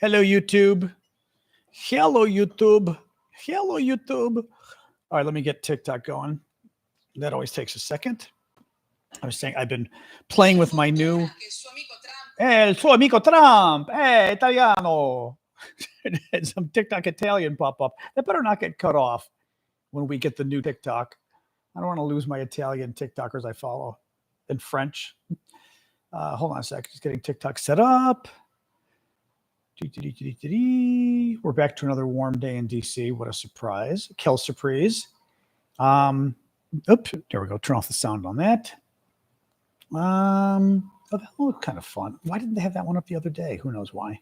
Hello, YouTube. Hello, YouTube. Hello, YouTube. All right, let me get TikTok going. That always takes a second. I was saying I've been playing with my new... il suo amico Trump. Italiano. And some TikTok Italian pop up. That better not get cut off when we get the new TikTok. I don't want to lose my Italian TikTokers I follow. In French. Hold on a sec. Just getting TikTok set up. We're back to another warm day in DC. What a surprise. Quelle surprise. Oops, there we go. Turn off the sound on that. Oh, that looked kind of fun. Why didn't they have that one up the other day? Who knows why?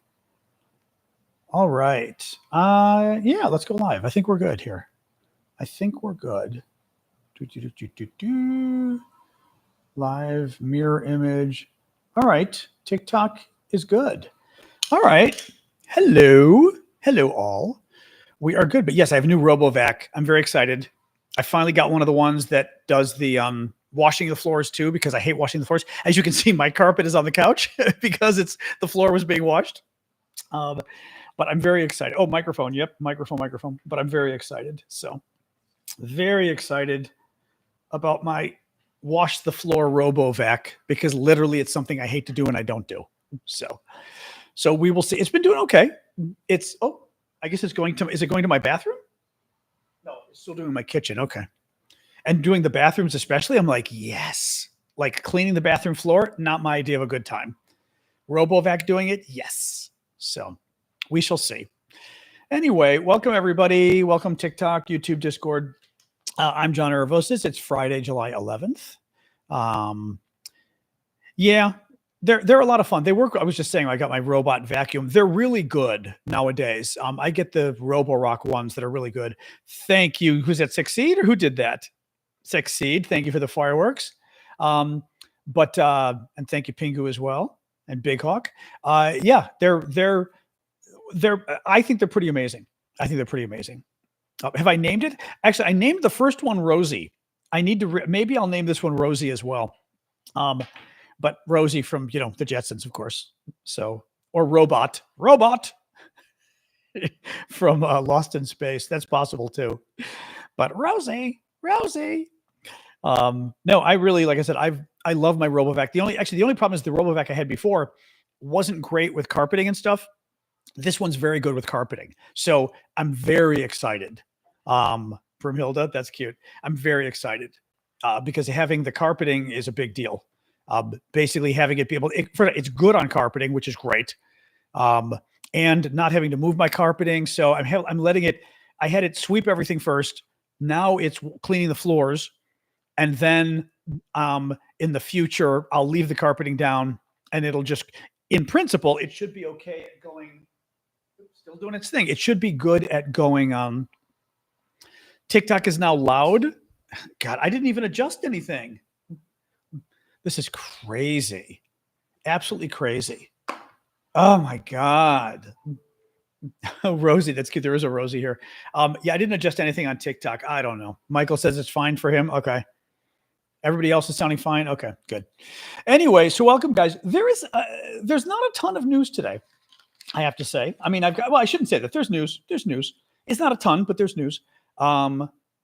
All right. Yeah, let's go live. I think we're good here. I think we're good. Live mirror image. All right. TikTok is good. All right. Hello. Hello, all. We are good. But yes, I have a new RoboVac. I'm very excited. I finally got one of the ones that does the washing the floors too, because I hate washing the floors. As you can see, my carpet is on the couch because the floor was being washed. But I'm very excited. Oh, microphone. Yep. Microphone. But I'm very excited. So very excited about my wash the floor RoboVac, because literally it's something I hate to do and I don't do. So we will see. It's been doing okay. I guess is it going to my bathroom? No, it's still doing my kitchen. Okay. And doing the bathrooms especially, I'm like, yes. Like cleaning the bathroom floor, not my idea of a good time. RoboVac doing it, yes. So we shall see. Anyway, welcome everybody. Welcome TikTok, YouTube, Discord. I'm John Aravosis. It's Friday, July 11th. Yeah, they're a lot of fun. They work. I was just saying, I got my robot vacuum. They're really good nowadays. I get the Roborock ones that are really good. Thank you. Who's that? Succeed or who did that? Succeed. Thank you for the fireworks. And thank you, Pingu, as well, and Big Hawk. Yeah, they're. I think they're pretty amazing. Have I named it? Actually, I named the first one Rosie. I need to, maybe I'll name this one Rosie as well. But Rosie from, the Jetsons, of course. So, or Robot from Lost in Space. That's possible too. But Rosie. No, I really, like I said, I love my RoboVac. The only problem is the RoboVac I had before wasn't great with carpeting and stuff. This one's very good with carpeting. So I'm very excited. From Hilda, that's cute. I'm very excited because having the carpeting is a big deal. Basically having it be able, it's good on carpeting, which is great. And not having to move my carpeting. So I'm letting it, I had it sweep everything first. Now it's cleaning the floors. And then in the future, I'll leave the carpeting down and it'll just, in principle, it should be okay at going. Still doing its thing. It should be good at going. TikTok is now loud. God, I didn't even adjust anything. This is crazy. Absolutely crazy. Oh my God. Oh, Rosie, that's cute. There is a Rosie here. Yeah, I didn't adjust anything on TikTok. I don't know. Michael says it's fine for him. Okay. Everybody else is sounding fine. Okay, good. Anyway, so welcome, guys. There's not a ton of news today, I have to say. I mean, I shouldn't say that. There's news. It's not a ton, but there's news.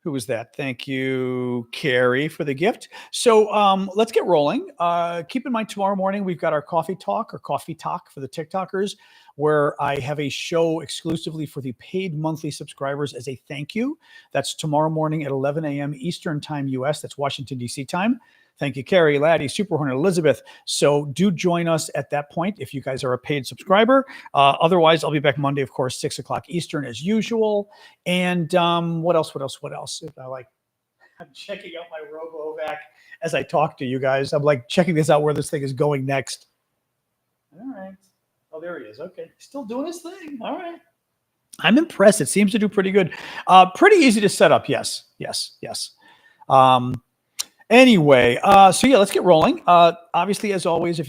Who was that? Thank you, Carrie, for the gift. So let's get rolling. Keep in mind, tomorrow morning, we've got our coffee talk for the TikTokers, where I have a show exclusively for the paid monthly subscribers as a thank you. That's tomorrow morning at 11 a.m. Eastern time, US. That's Washington, D.C. time. Thank you, Carrie, Laddie, Super Hornet, Elizabeth. So do join us at that point if you guys are a paid subscriber. Otherwise, I'll be back Monday, of course, 6 o'clock Eastern as usual. And what else? I'm checking out my RoboVac as I talk to you guys. I'm like checking this out where this thing is going next. All right. Oh, there he is. Okay. Still doing his thing. All right. I'm impressed. It seems to do pretty good. Pretty easy to set up. Yes. Anyway, so yeah, let's get rolling. Obviously, as always, if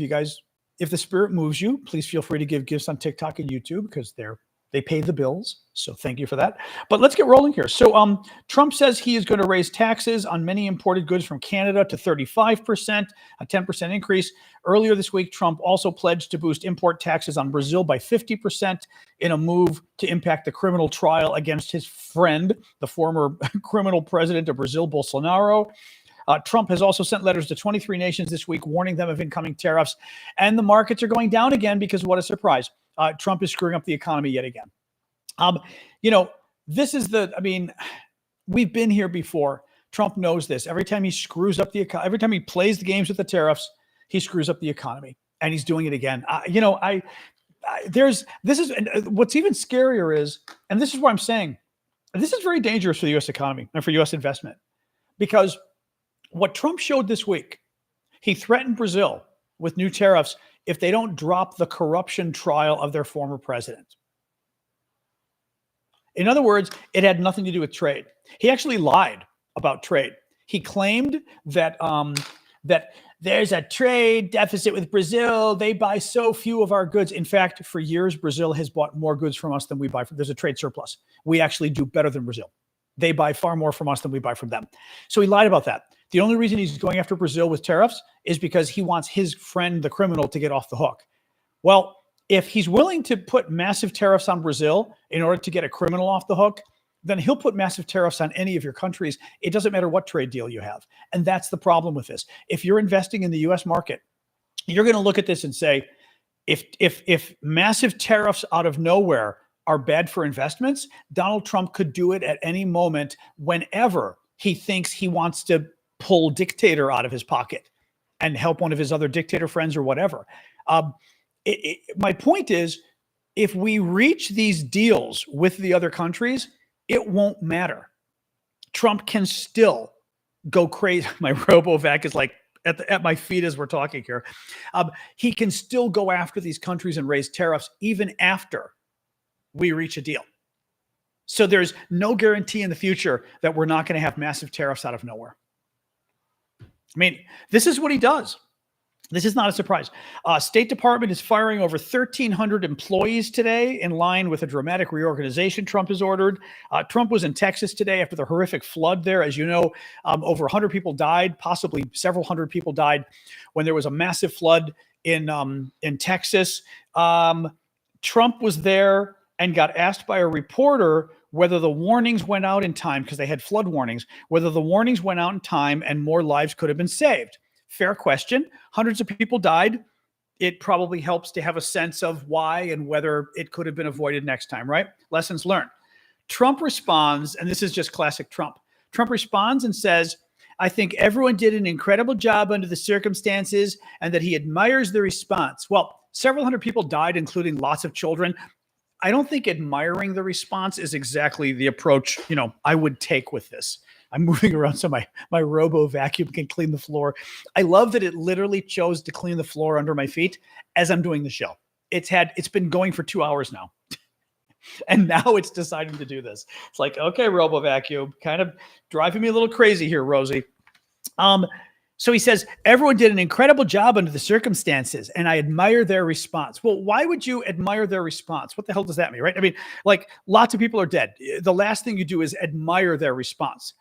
the spirit moves you, please feel free to give gifts on TikTok and YouTube because they're They pay the bills, so thank you for that. But let's get rolling here. So Trump says he is going to raise taxes on many imported goods from Canada to 35%, a 10% increase. Earlier this week, Trump also pledged to boost import taxes on Brazil by 50% in a move to impact the criminal trial against his friend, the former criminal president of Brazil, Bolsonaro. Trump has also sent letters to 23 nations this week warning them of incoming tariffs. And the markets are going down again because what a surprise. Trump is screwing up the economy yet again. This is we've been here before. Trump knows this. Every time he screws up the economy, every time he plays the games with the tariffs, he screws up the economy, and he's doing it again. What's even scarier is, and this is what I'm saying, this is very dangerous for the U.S. economy and for U.S. investment, because what Trump showed this week, he threatened Brazil with new tariffs if they don't drop the corruption trial of their former president. In other words, it had nothing to do with trade. He actually lied about trade. He claimed that that there's a trade deficit with Brazil. They buy so few of our goods. In fact, for years, Brazil has bought more goods from us than we buy from. There's a trade surplus. We actually do better than Brazil. They buy far more from us than we buy from them. So he lied about that. The only reason he's going after Brazil with tariffs is because he wants his friend, the criminal, to get off the hook. Well, if he's willing to put massive tariffs on Brazil in order to get a criminal off the hook, then he'll put massive tariffs on any of your countries. It doesn't matter what trade deal you have. And that's the problem with this. If you're investing in the US market, you're going to look at this and say, if massive tariffs out of nowhere are bad for investments, Donald Trump could do it at any moment, whenever he thinks he wants to pull dictator out of his pocket and help one of his other dictator friends or whatever. My point is, if we reach these deals with the other countries, it won't matter. Trump can still go crazy. My RoboVac is like at my feet as we're talking here. He can still go after these countries and raise tariffs even after we reach a deal. So there's no guarantee in the future that we're not going to have massive tariffs out of nowhere. I mean, this is what he does. This is not a surprise. State Department is firing over 1,300 employees today in line with a dramatic reorganization Trump has ordered. Trump was in Texas today after the horrific flood there. As you know, over 100 people died, possibly several hundred people died when there was a massive flood in Texas. Trump was there and got asked by a reporter whether the warnings went out in time, because they had flood warnings, whether the warnings went out in time and more lives could have been saved. Fair question. Hundreds of people died. It probably helps to have a sense of why and whether it could have been avoided next time, right? Lessons learned. Trump responds, and this is just classic Trump. Trump responds and says, I think everyone did an incredible job under the circumstances and that he admires the response. Well, several hundred people died, including lots of children. I don't think admiring the response is exactly the approach, I would take with this. I'm moving around so my robo vacuum can clean the floor. I love that it literally chose to clean the floor under my feet as I'm doing the show. It's been going for 2 hours now. And now it's deciding to do this. It's like, okay, robo vacuum, kind of driving me a little crazy here, Rosie. So he says, everyone did an incredible job under the circumstances, and I admire their response. Well, why would you admire their response? What the hell does that mean, right? I mean, like, lots of people are dead. The last thing you do is admire their response.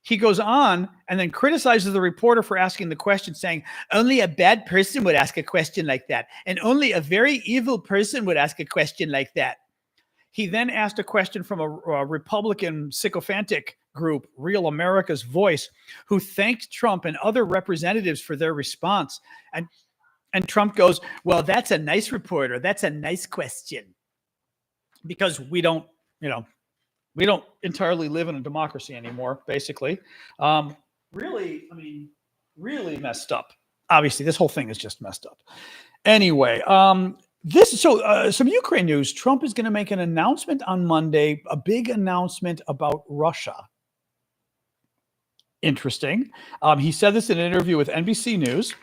He goes on and then criticizes the reporter for asking the question, saying, only a bad person would ask a question like that, and only a very evil person would ask a question like that. He then asked a question from a Republican sycophantic group, Real America's Voice, who thanked Trump and other representatives for their response. And Trump goes, well, that's a nice reporter. That's a nice question. Because we don't entirely live in a democracy anymore, basically. Really messed up. Obviously, this whole thing is just messed up. Anyway, some Ukraine news. Trump is going to make an announcement on Monday, a big announcement about Russia. Interesting. He said this in an interview with NBC News.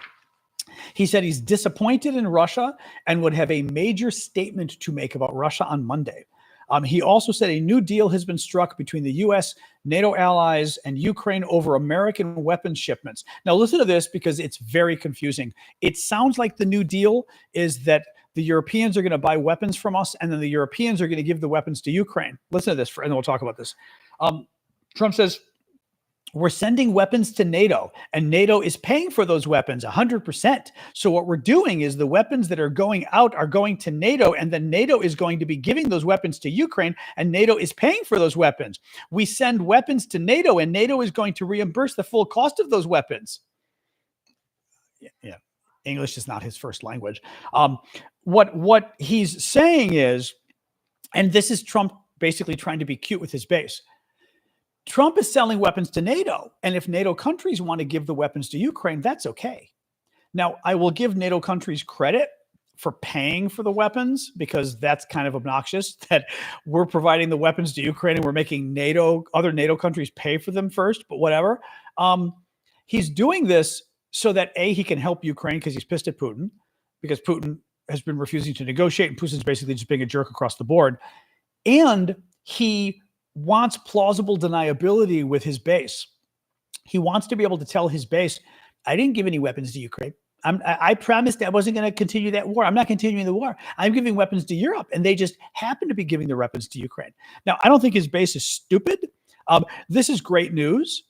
He said he's disappointed in Russia and would have a major statement to make about Russia on Monday. He also said a new deal has been struck between the U.S., NATO allies, and Ukraine over American weapons shipments. Now, listen to this because it's very confusing. It sounds like the new deal is that the Europeans are going to buy weapons from us, and then the Europeans are going to give the weapons to Ukraine. Listen to this, and then we'll talk about this. Trump says, we're sending weapons to NATO, and NATO is paying for those weapons 100%. So what we're doing is the weapons that are going out are going to NATO, and then NATO is going to be giving those weapons to Ukraine, and NATO is paying for those weapons. We send weapons to NATO, and NATO is going to reimburse the full cost of those weapons. Yeah. English is not his first language. What he's saying is, and this is Trump basically trying to be cute with his base, Trump is selling weapons to NATO, and if NATO countries want to give the weapons to Ukraine, that's okay. Now, I will give NATO countries credit for paying for the weapons, because that's kind of obnoxious that we're providing the weapons to Ukraine and we're making other NATO countries pay for them first, but whatever. He's doing this so that he can help Ukraine because he's pissed at Putin, because Putin has been refusing to negotiate, and Putin's basically just being a jerk across the board. And he wants plausible deniability with his base. He wants to be able to tell his base, I didn't give any weapons to Ukraine. I promised I wasn't going to continue that war. I'm not continuing the war. I'm giving weapons to Europe, and they just happen to be giving their weapons to Ukraine. Now, I don't think his base is stupid. This is great news.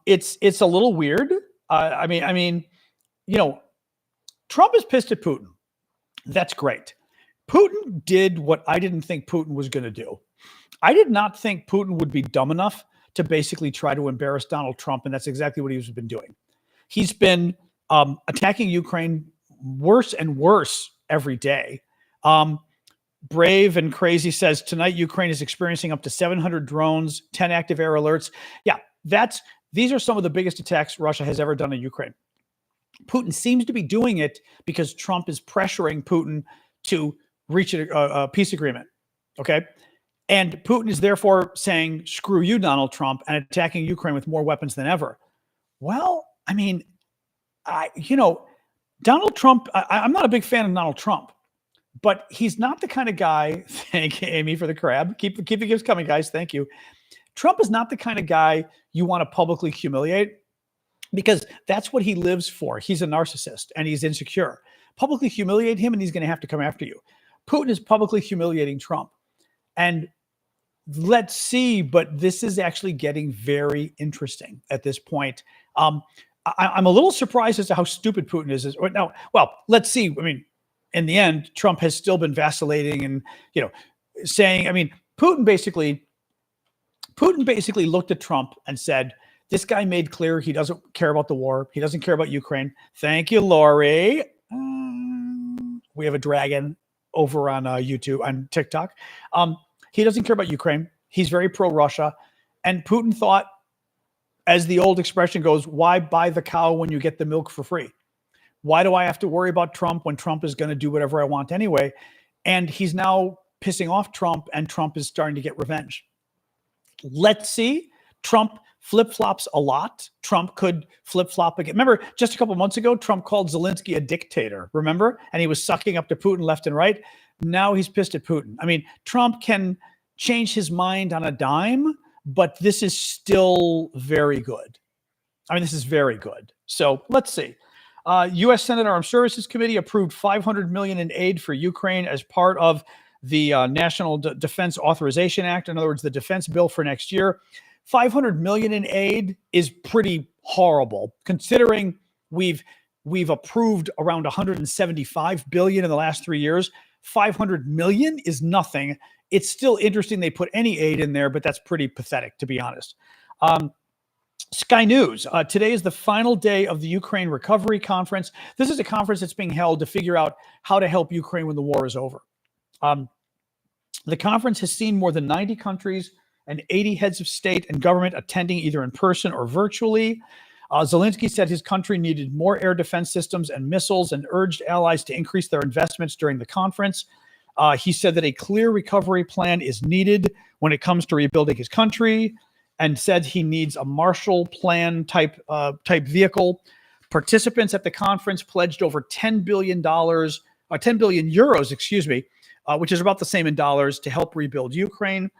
It's a little weird. I mean, Trump is pissed at Putin. That's great. Putin did what I didn't think Putin was going to do. I did not think Putin would be dumb enough to basically try to embarrass Donald Trump, and that's exactly what he's been doing. He's been attacking Ukraine worse and worse every day. Brave and Crazy says, tonight Ukraine is experiencing up to 700 drones, 10 active air alerts. Yeah, these are some of the biggest attacks Russia has ever done in Ukraine. Putin seems to be doing it because Trump is pressuring Putin to reach a peace agreement, okay? And Putin is therefore saying, screw you, Donald Trump, and attacking Ukraine with more weapons than ever. Well, I mean, Donald Trump, I'm not a big fan of Donald Trump, but he's not the kind of guy, thank you, Amy, for the crab. Keep the gifts coming, guys. Thank you. Trump is not the kind of guy you want to publicly humiliate, because that's what he lives for. He's a narcissist and he's insecure. Publicly humiliate him and he's going to have to come after you. Putin is publicly humiliating Trump. And let's see, but this is actually getting very interesting at this point. I'm a little surprised as to how stupid Putin is. Now, well, let's see. I mean, in the end, Trump has still been vacillating and, saying, I mean, Putin basically looked at Trump and said, this guy made clear he doesn't care about the war. He doesn't care about Ukraine. Thank you, Lori. We have a dragon over on YouTube, on TikTok. He doesn't care about Ukraine. He's very pro-Russia. And Putin thought, as the old expression goes, why buy the cow when you get the milk for free? Why do I have to worry about Trump when Trump is going to do whatever I want anyway? And he's now pissing off Trump, and Trump is starting to get revenge. Let's see. Trump flip-flops a lot. Trump could flip-flop again. Remember, just a couple months ago, Trump called Zelensky a dictator, remember? And he was sucking up to Putin left and right. Now he's pissed at Putin. I mean, Trump can change his mind on a dime, but this is still very good. I mean, this is very good. So let's see. U.S. Senate Armed Services Committee approved $500 million in aid for Ukraine as part of the National Defense Authorization Act. In other words, the defense bill for next year. $500 million in aid is pretty horrible, considering we've approved around $175 billion in the last 3 years. $500 million is nothing. It's still interesting they put any aid in there, but that's pretty pathetic, to be honest. Sky News. Today is the final day of the Ukraine Recovery Conference. This is a conference that's being held to figure out how to help Ukraine when the war is over. The conference has seen more than 90 countries and 80 heads of state and government attending either in person or virtually. Zelensky said his country needed more air defense systems and missiles and urged allies to increase their investments during the conference. He said that a clear recovery plan is needed when it comes to rebuilding his country, and said he needs a Marshall Plan type vehicle. Participants at the conference pledged over $10 billion, 10 billion euros, which is about the same in dollars, to help rebuild Ukraine.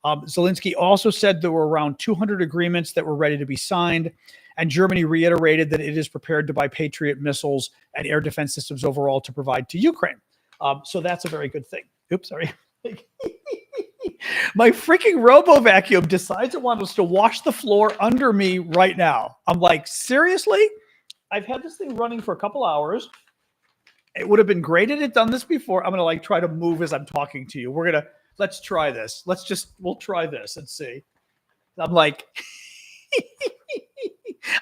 Zelensky also said there were around 200 agreements that were ready to be signed, and Germany reiterated that it is prepared to buy Patriot missiles and air defense systems overall to provide to Ukraine. So that's a very good thing. Oops, sorry. My freaking robo vacuum decides it wants to wash the floor under me right now. I'm like, seriously? I've had this thing running for a couple hours. It would have been great if it had done this before. I'm going to like try to move as I'm talking to you. Let's try this. We'll try this and see. I'm like,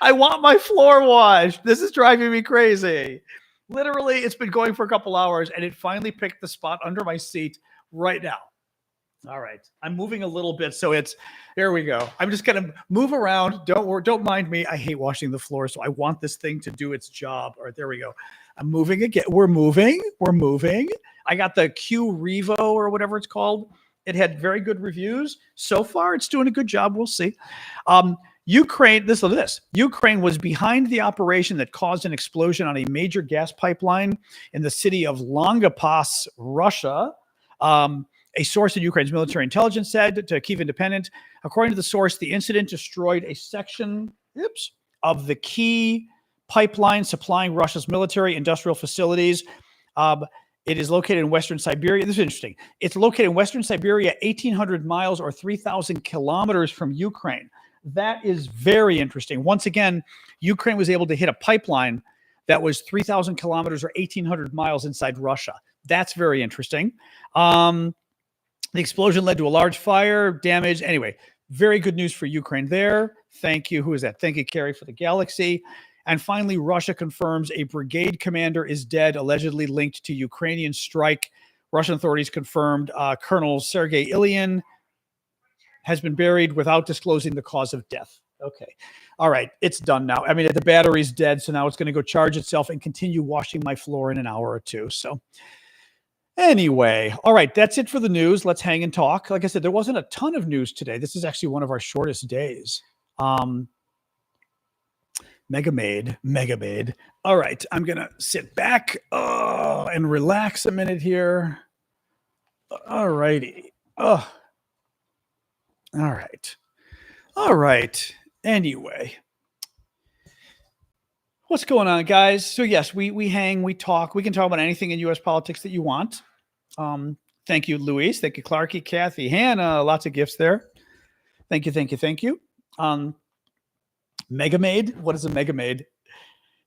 I want my floor washed. This is driving me crazy. Literally, it's been going for a couple hours and it finally picked the spot under my seat right now. All right. I'm moving a little bit. So there we go. I'm just going to move around. Don't mind me. I hate washing the floor. So I want this thing to do its job. All right. There we go. I'm moving again. We're moving. I got the Q Revo or whatever it's called. It had very good reviews. So far, it's doing a good job. We'll see. Ukraine was behind the operation that caused an explosion on a major gas pipeline in the city of Longapas, Russia. A source in Ukraine's military intelligence said to Kyiv Independent, according to the source, the incident destroyed a section of the key pipeline supplying Russia's military industrial facilities. It is located in Western Siberia. This is interesting. It's located in Western Siberia, 1,800 miles or 3,000 kilometers from Ukraine. That is very interesting. Once again, Ukraine was able to hit a pipeline that was 3,000 kilometers or 1,800 miles inside Russia. That's very interesting. The explosion led to a large fire, damage. Anyway, very good news for Ukraine there. Thank you. Who is that? Thank you, Carrie, for the galaxy. And finally, Russia confirms a brigade commander is dead, allegedly linked to Ukrainian strike. Russian authorities confirmed Colonel Sergei Ilyin has been buried without disclosing the cause of death. Okay. All right. It's done now. I mean, the battery's dead, so now it's going to go charge itself and continue washing my floor in an hour or two. So anyway, all right, that's it for the news. Let's hang and talk. Like I said, there wasn't a ton of news today. This is actually one of our shortest days. Mega made. All right, I'm going to sit back and relax a minute here. All righty. All right. Anyway, what's going on, guys? So yes, we hang, we talk. We can talk about anything in U.S. politics that you want. Thank you, Luis. Thank you, Clarky, Kathy, Hannah. Lots of gifts there. Thank you. Mega Made. What is a Mega Made?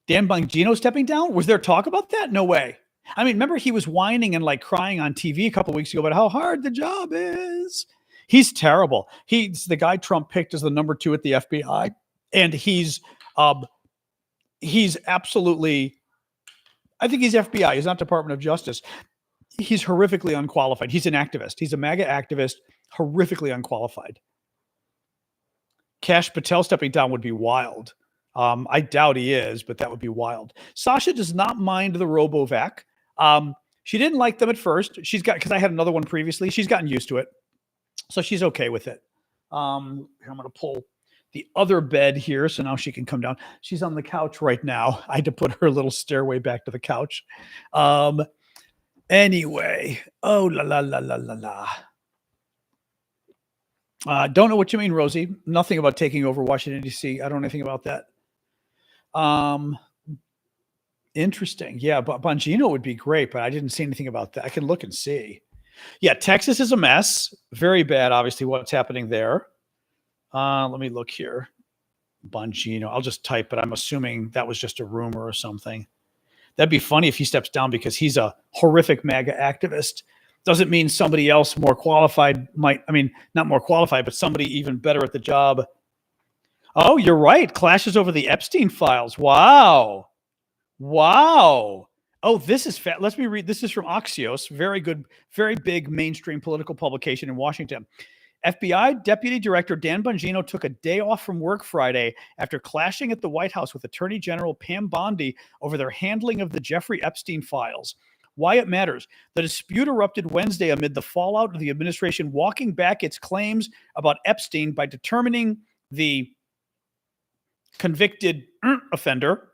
Dan Bongino stepping down? Was there talk about that? No way. I mean, remember he was whining and like crying on TV a couple of weeks ago about how hard the job is. He's terrible. He's the guy Trump picked as the number 2 at the FBI, and he's absolutely. I think he's FBI. He's not Department of Justice. He's horrifically unqualified. He's an activist. He's a MAGA activist, horrifically unqualified. Kash Patel stepping down would be wild. I doubt he is, but that would be wild. Sasha does not mind the RoboVac. She didn't like them at first. Because I had another one previously. She's gotten used to it. So she's okay with it. I'm going to pull the other bed here so now she can come down. She's on the couch right now. I had to put her little stairway back to the couch. Anyway. Oh, la. Don't know what you mean, Rosie. Nothing about taking over Washington, D.C. I don't know anything about that. Interesting. Yeah, but Bongino would be great, but I didn't see anything about that. I can look and see. Yeah, Texas is a mess. Very bad, obviously, what's happening there. Let me look here. Bongino. I'll just type it. I'm assuming that was just a rumor or something. That'd be funny if he steps down because he's a horrific MAGA activist. Doesn't mean somebody else more qualified not more qualified, but somebody even better at the job. Oh, you're right. Clashes over the Epstein files. Wow. Oh, this is fat. Let me read. This is from Axios. Very good, very big mainstream political publication in Washington. FBI Deputy Director Dan Bongino took a day off from work Friday after clashing at the White House with Attorney General Pam Bondi over their handling of the Jeffrey Epstein files. Why it matters. The dispute erupted Wednesday amid the fallout of the administration walking back its claims about Epstein by determining the convicted offender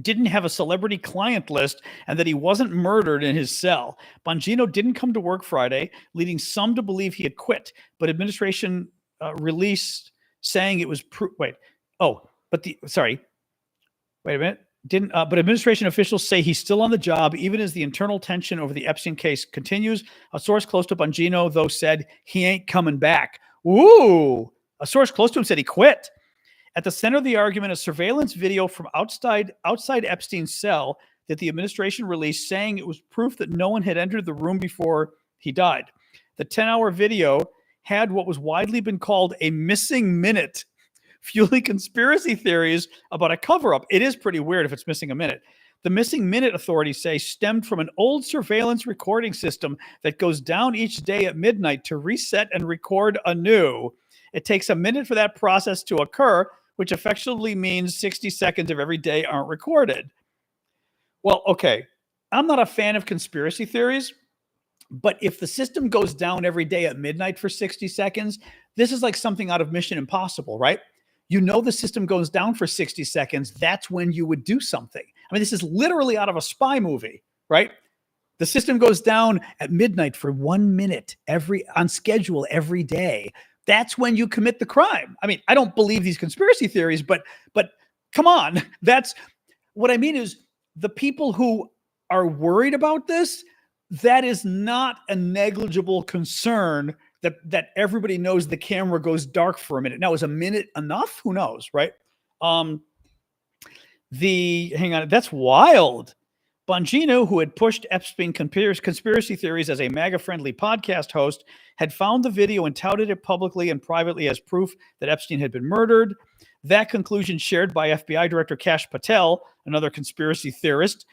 didn't have a celebrity client list and that he wasn't murdered in his cell. Bongino didn't come to work Friday, leading some to believe he had quit, but administration released saying it was wait a minute. But administration officials say he's still on the job, even as the internal tension over the Epstein case continues. A source close to Bongino, though, said he ain't coming back. Ooh, a source close to him said he quit. At the center of the argument, a surveillance video from outside Epstein's cell that the administration released, saying it was proof that no one had entered the room before he died. The 10-hour video had what was widely been called a missing minute, fueling conspiracy theories about a cover-up. It is pretty weird if it's missing a minute. The missing minute, authorities say, stemmed from an old surveillance recording system that goes down each day at midnight to reset and record anew. It takes a minute for that process to occur, which effectively means 60 seconds of every day aren't recorded. Well, okay, I'm not a fan of conspiracy theories, but if the system goes down every day at midnight for 60 seconds, this is like something out of Mission Impossible, right? You know the system goes down for 60 seconds. That's when you would do something. I mean, this is literally out of a spy movie, right? The system goes down at midnight for 1 minute on schedule every day. That's when you commit the crime. I mean, I don't believe these conspiracy theories, but come on. That's what I mean is the people who are worried about this, that is not a negligible concern that everybody knows the camera goes dark for a minute. Now, is a minute enough? Who knows, right? Hang on, that's wild. Bongino, who had pushed Epstein conspiracy theories as a MAGA-friendly podcast host, had found the video and touted it publicly and privately as proof that Epstein had been murdered. That conclusion, shared by FBI Director Kash Patel, another conspiracy theorist,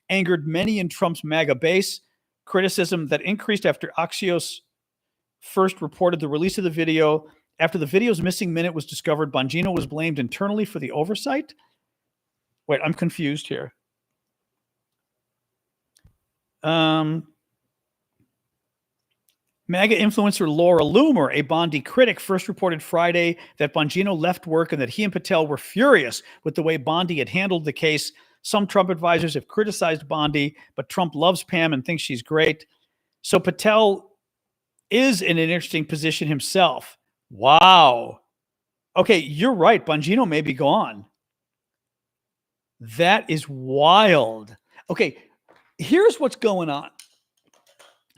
angered many in Trump's MAGA base. Criticism that increased after Axios first reported the release of the video. After the video's missing minute was discovered, Bongino was blamed internally for the oversight. Wait, I'm confused here. MAGA influencer Laura Loomer, a Bondi critic, first reported Friday that Bongino left work and that he and Patel were furious with the way Bondi had handled the case. Some Trump advisors have criticized Bondi, but Trump loves Pam and thinks she's great. So Patel is in an interesting position himself. Wow. Okay, you're right. Bongino may be gone. That is wild. Okay, here's what's going on.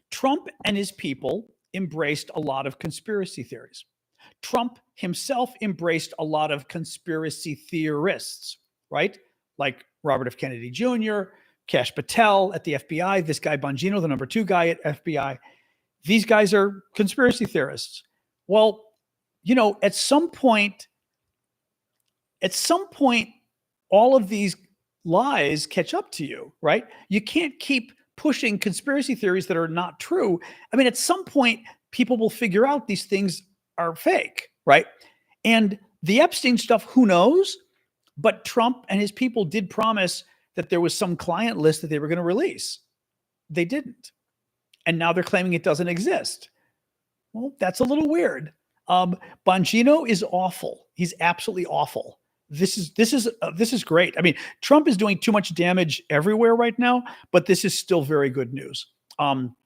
Trump and his people embraced a lot of conspiracy theories. Trump himself embraced a lot of conspiracy theorists, right? Like Robert F. Kennedy Jr., Kash Patel at the FBI, this guy Bongino, the number 2 guy at FBI. These guys are conspiracy theorists. Well, you know, at some point, all of these lies catch up to you, right? You can't keep pushing conspiracy theories that are not true. I mean, at some point, people will figure out these things are fake, right? And the Epstein stuff, who knows? But Trump and his people did promise that there was some client list that they were going to release. They didn't. And now they're claiming it doesn't exist. Well, that's a little weird. Bongino is awful. He's absolutely awful. This is great. I mean, Trump is doing too much damage everywhere right now, but this is still very good news.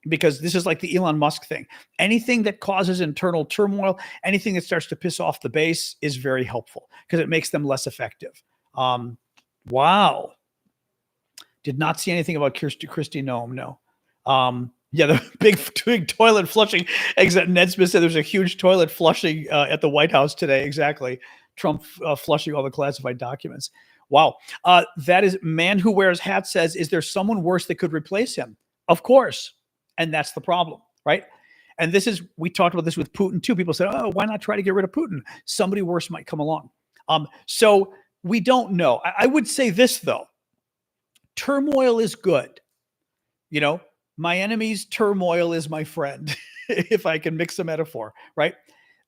Because this is like the Elon Musk thing. Anything that causes internal turmoil, anything that starts to piss off the base is very helpful because it makes them less effective. Wow. Did not see anything about Kristi Noem. No. Yeah, the big toilet flushing. Ned Smith said there's a huge toilet flushing at the White House today. Exactly. Trump flushing all the classified documents. Wow. That is man who wears hats says, is there someone worse that could replace him? Of course. And that's the problem, right? And we talked about this with Putin too. People said, oh, why not try to get rid of Putin? Somebody worse might come along. So we don't know. I would say this though, turmoil is good. You know, my enemy's turmoil is my friend, if I can mix a metaphor, right?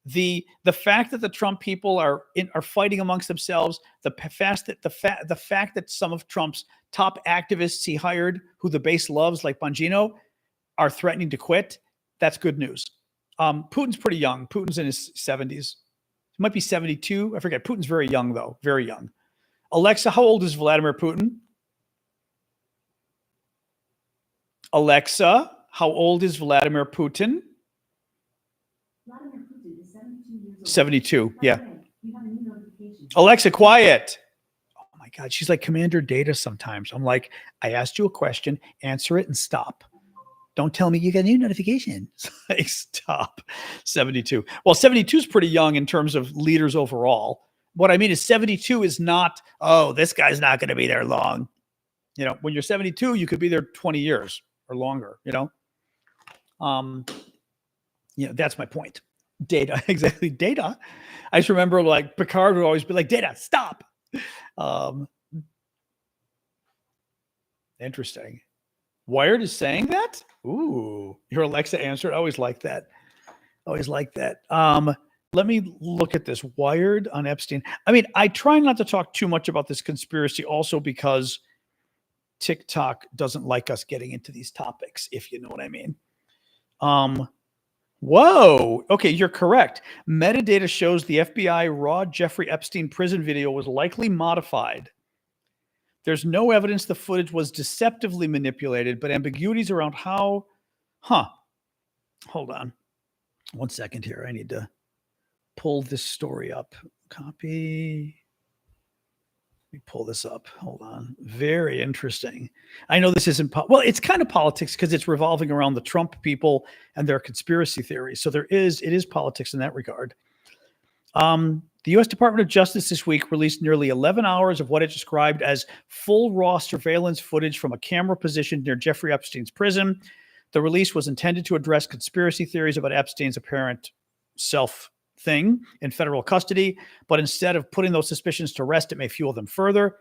The fact that the Trump people are fighting amongst themselves, the fact that some of Trump's top activists he hired, who the base loves, like Bongino, are threatening to quit, that's good news. Putin's pretty young. Putin's in his 70s. He might be 72. I forget. Putin's very young, though. Very young. Alexa, how old is Vladimir Putin? Alexa, how old is Vladimir Putin? Vladimir Putin is 72 years old. 72, yeah. You have a new notification. Alexa, quiet. Oh my God, she's like Commander Data sometimes. I'm like, I asked you a question, answer it and stop. Don't tell me you got a new notification. Like, stop. 72. Well, 72 is pretty young in terms of leaders overall. What I mean is 72 is not, oh, this guy's not going to be there long. You know, when you're 72, you could be there 20 years or longer, you know? That's my point. Data, exactly. Data. I just remember like Picard would always be like, Data, stop. Interesting. Wired is saying that? Ooh, your Alexa answered. I always like that. Always like that. Let me look at this. Wired on Epstein. I mean, I try not to talk too much about this conspiracy also because TikTok doesn't like us getting into these topics, if you know what I mean. Whoa. Okay, you're correct. Metadata shows the FBI raw Jeffrey Epstein prison video was likely modified. There's no evidence the footage was deceptively manipulated, but ambiguities around how, hold on 1 second here. I need to pull this story up. Copy. Let me pull this up. Hold on. Very interesting. I know this isn't, well, it's kind of politics because it's revolving around the Trump people and their conspiracy theories. So it is politics in that regard. The U.S. Department of Justice this week released nearly 11 hours of what it described as full raw surveillance footage from a camera positioned near Jeffrey Epstein's prison. The release was intended to address conspiracy theories about Epstein's apparent self-thing in federal custody, but instead of putting those suspicions to rest, it may fuel them further.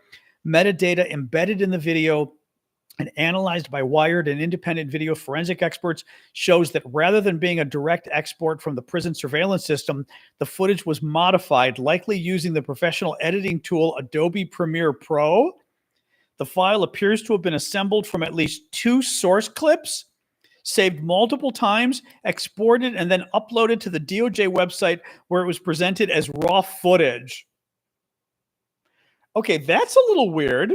Metadata embedded in the video and analyzed by Wired and independent video forensic experts shows that rather than being a direct export from the prison surveillance system, the footage was modified, likely using the professional editing tool Adobe Premiere Pro. The file appears to have been assembled from at least 2 source clips, saved multiple times, exported, and then uploaded to the DOJ website where it was presented as raw footage. Okay, that's a little weird.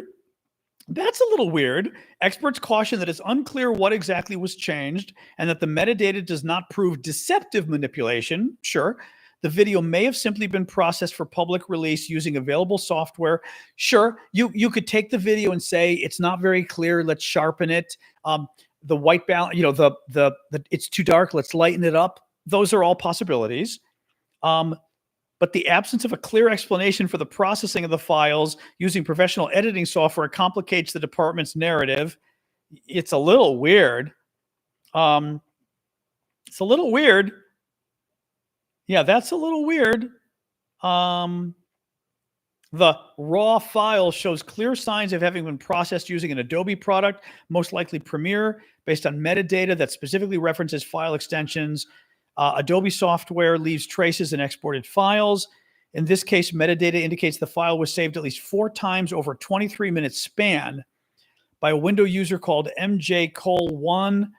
Experts caution that it's unclear what exactly was changed and that the metadata does not prove deceptive manipulation. Sure, the video may have simply been processed for public release using available software. Sure, you could take the video and say it's not very clear. Let's sharpen it. The white balance, the it's too dark. Let's lighten it up. Those are all possibilities. But the absence of a clear explanation for the processing of the files using professional editing software complicates the department's narrative. It's a little weird. Yeah, that's a little weird. The raw file shows clear signs of having been processed using an Adobe product, most likely Premiere, based on metadata that specifically references file extensions. Adobe software leaves traces in exported files. In this case, metadata indicates the file was saved at least 4 times over a 23-minute span by a window user called MJ-1.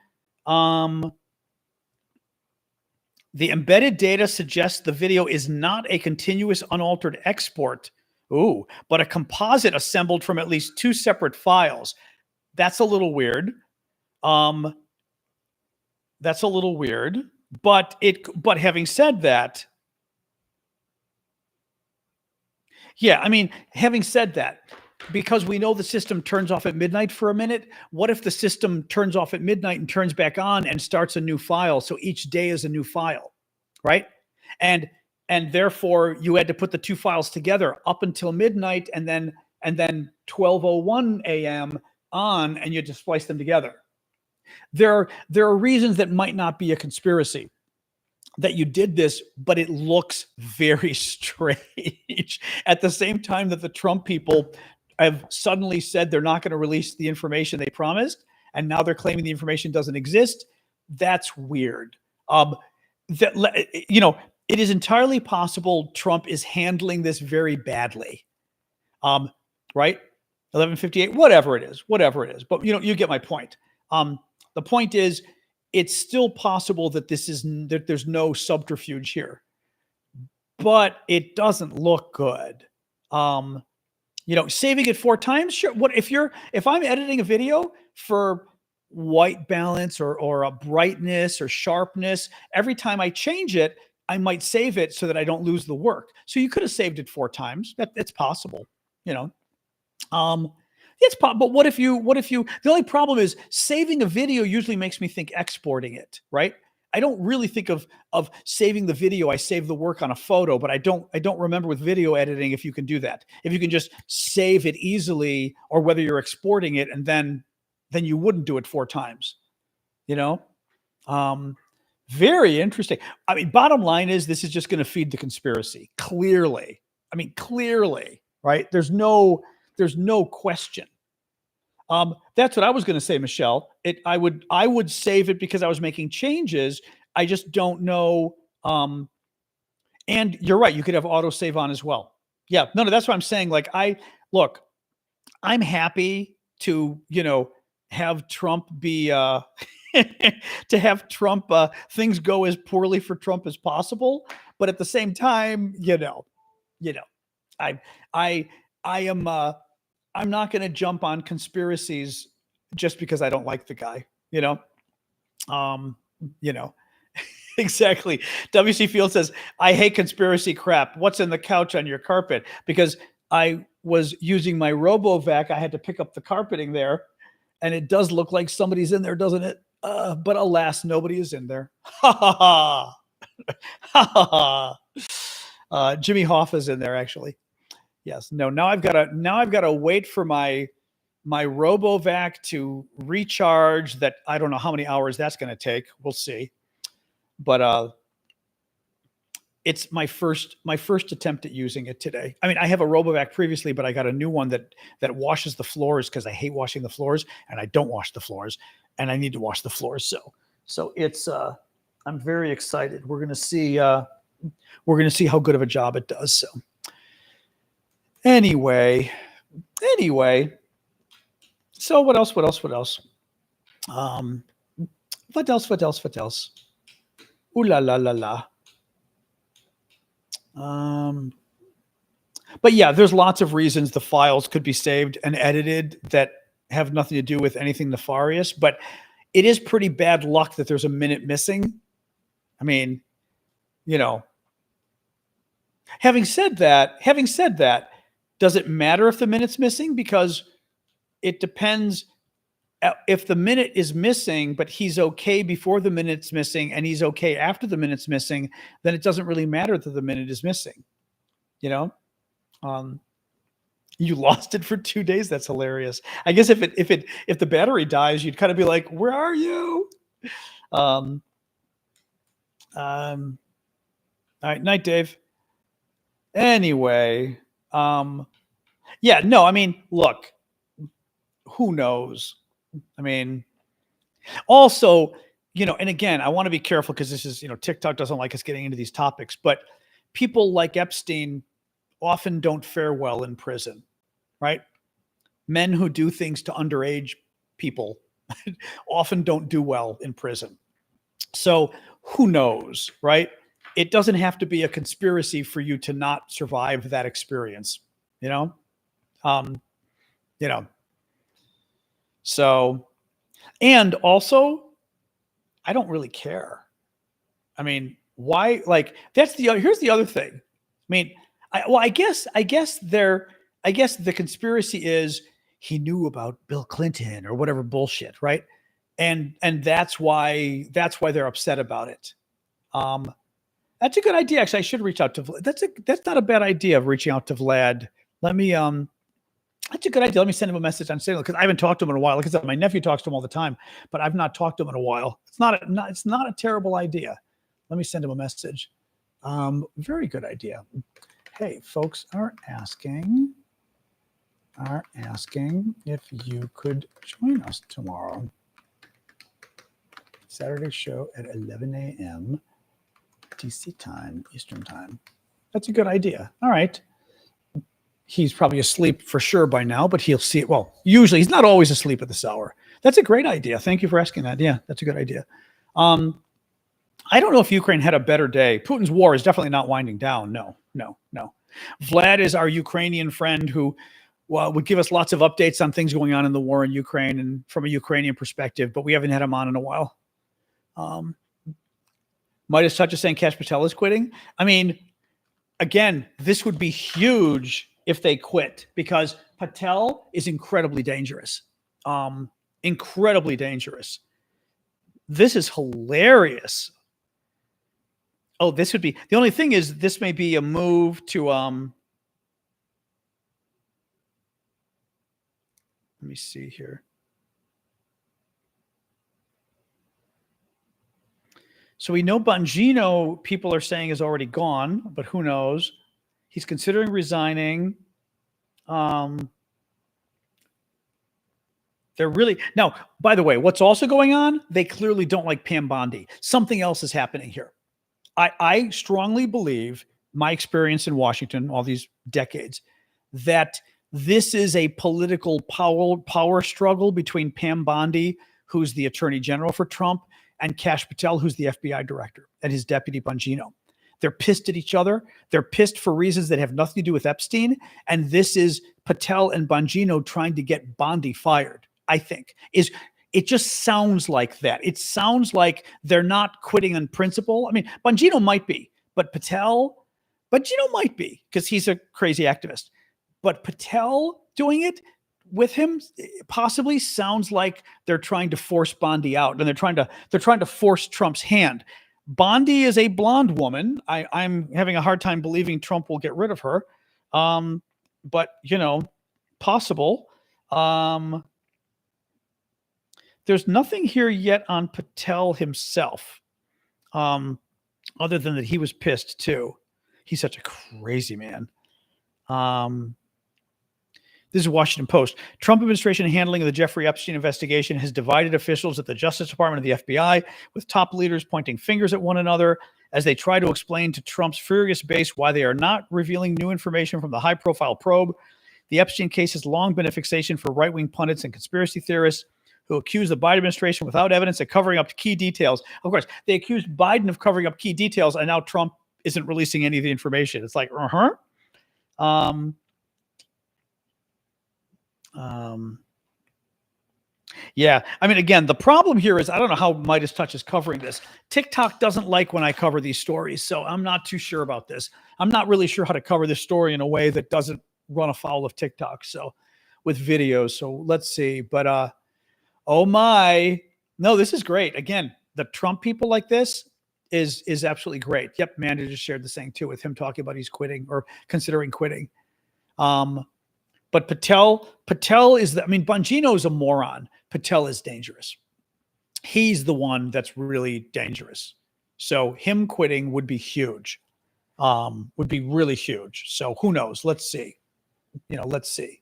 The embedded data suggests the video is not a continuous unaltered export, but a composite assembled from at least 2 separate files. That's a little weird. But having said that, because we know the system turns off at midnight for a minute, what if the system turns off at midnight and turns back on and starts a new file? So each day is a new file, right? And therefore you had to put the 2 files together up until midnight and then 12:01 a.m. on, and you had to splice them together. There are reasons that might not be a conspiracy that you did this, but it looks very strange. At the same time that the Trump people have suddenly said they're not going to release the information they promised, and now they're claiming the information doesn't exist. That's weird. It is entirely possible Trump is handling this very badly. Right? 1158, whatever it is. But you get my point. The point is, it's still possible that that there's no subterfuge here, but it doesn't look good. Saving it 4 times, sure. If I'm editing a video for white balance or a brightness or sharpness, every time I change it, I might save it so that I don't lose the work. So you could have saved it 4 times. That's possible, It's possible, but what if you, the only problem is saving a video usually makes me think exporting it, right? I don't really think of saving the video. I save the work on a photo, but I don't remember with video editing if you can do that. If you can just save it easily, or whether you're exporting it and then you wouldn't do it 4 times, you know? Very interesting. I mean, bottom line is this is just going to feed the conspiracy. Clearly. I mean, clearly, right? There's no question. That's what I was going to say, Michelle. I would save it because I was making changes. I just don't know. And you're right. You could have autosave on as well. Yeah, no, that's what I'm saying. Like, I'm happy to, have Trump be, to have Trump, things go as poorly for Trump as possible. But at the same time, I'm not going to jump on conspiracies just because I don't like the guy, exactly. WC Field says, I hate conspiracy crap. What's in the couch on your carpet? Because I was using my RoboVac. I had to pick up the carpeting there, and it does look like somebody's in there, doesn't it? But alas, nobody is in there. Ha ha ha. Ha ha. Jimmy Hoffa is in there, actually. Yes. No, now I've got to wait for my RoboVac to recharge. That I don't know how many hours that's going to take. We'll see. But it's my first attempt at using it today. I mean, I have a RoboVac previously, but I got a new one that washes the floors because I hate washing the floors, and I don't wash the floors, and I need to wash the floors. So it's I'm very excited. We're gonna see how good of a job it does. So anyway. So what else? What else? Ooh la la la la. But yeah, there's lots of reasons the files could be saved and edited that have nothing to do with anything nefarious, but it is pretty bad luck that there's a minute missing. I mean, having said that, does it matter if the minute's missing? Because it depends. If the minute is missing, but he's okay before the minute's missing and he's okay after the minute's missing, then it doesn't really matter that the minute is missing. You lost it for 2 days. That's hilarious. I guess if the battery dies, you'd kind of be like, where are you? All right. Night, Dave. Anyway. Yeah, no, I mean, look, who knows? I mean, also, and again, I want to be careful because this is, TikTok doesn't like us getting into these topics, but people like Epstein often don't fare well in prison, right? Men who do things to underage people often don't do well in prison. So who knows, right? It doesn't have to be a conspiracy for you to not survive that experience, So, and also, I don't really care. I mean, why? Like, here's the other thing. I mean, I guess the conspiracy is he knew about Bill Clinton or whatever bullshit, right? And that's why they're upset about it. That's a good idea. Actually, I should reach out to Vlad. That's not a bad idea of reaching out to Vlad. Let me that's a good idea. Let me send him a message on Signal because I haven't talked to him in a while. Like I said, my nephew talks to him all the time, but I've not talked to him in a while. It's not a terrible idea. Let me send him a message. Very good idea. Hey, folks are asking if you could join us tomorrow. Saturday show at 11 a.m. DC time, Eastern time. That's a good idea. All right. He's probably asleep for sure by now, but he'll see it. Well, usually he's not always asleep at this hour. That's a great idea. Thank you for asking that. Yeah, that's a good idea. I don't know if Ukraine had a better day. Putin's war is definitely not winding down. No. Vlad is our Ukrainian friend who would give us lots of updates on things going on in the war in Ukraine and from a Ukrainian perspective, but we haven't had him on in a while. Midas Touch is saying Cash Patel is quitting. I mean, again, this would be huge if they quit because Patel is incredibly dangerous. Incredibly dangerous. This is hilarious. Oh, this would be, the only thing is this may be a move to, let me see here. So we know Bongino, people are saying, is already gone, but who knows? He's considering resigning. They're really, now, by the way, what's also going on? They clearly don't like Pam Bondi. Something else is happening here. I strongly believe, my experience in Washington all these decades, that this is a political power struggle between Pam Bondi, who's the attorney general for Trump, and Kash Patel, who's the FBI director, and his deputy Bongino. They're pissed at each other. They're pissed for reasons that have nothing to do with Epstein. And this is Patel and Bongino trying to get Bondi fired, I think. It just sounds like that. It sounds like they're not quitting on principle. I mean, Bongino might be, but Bongino might be because he's a crazy activist. But Patel doing it with him possibly sounds like they're trying to force Bondi out, and they're trying to force Trump's hand. Bondi is a blonde woman. I'm having a hard time believing Trump will get rid of her. But possible. There's nothing here yet on Patel himself, other than that he was pissed too. He's such a crazy man. This is Washington Post. Trump administration handling of the Jeffrey Epstein investigation has divided officials at the Justice Department and the FBI, with top leaders pointing fingers at one another as they try to explain to Trump's furious base why they are not revealing new information from the high-profile probe. The Epstein case has long been a fixation for right-wing pundits and conspiracy theorists who accuse the Biden administration without evidence of covering up key details. Of course, they accused Biden of covering up key details, and now Trump isn't releasing any of the information. It's like, yeah. I mean, again, the problem here is I don't know how Midas Touch is covering this. TikTok doesn't like when I cover these stories, so I'm not too sure about this. I'm not really sure how to cover this story in a way that doesn't run afoul of TikTok. So with videos, so let's see. But oh my, no, this is great. Again, the Trump people like this is absolutely great. Yep, Amanda just shared this thing too with him talking about he's quitting or considering quitting. But Patel is Bongino is a moron. Patel is dangerous. He's the one that's really dangerous. So him quitting would be huge. Would be really huge. So who knows? Let's see. Let's see.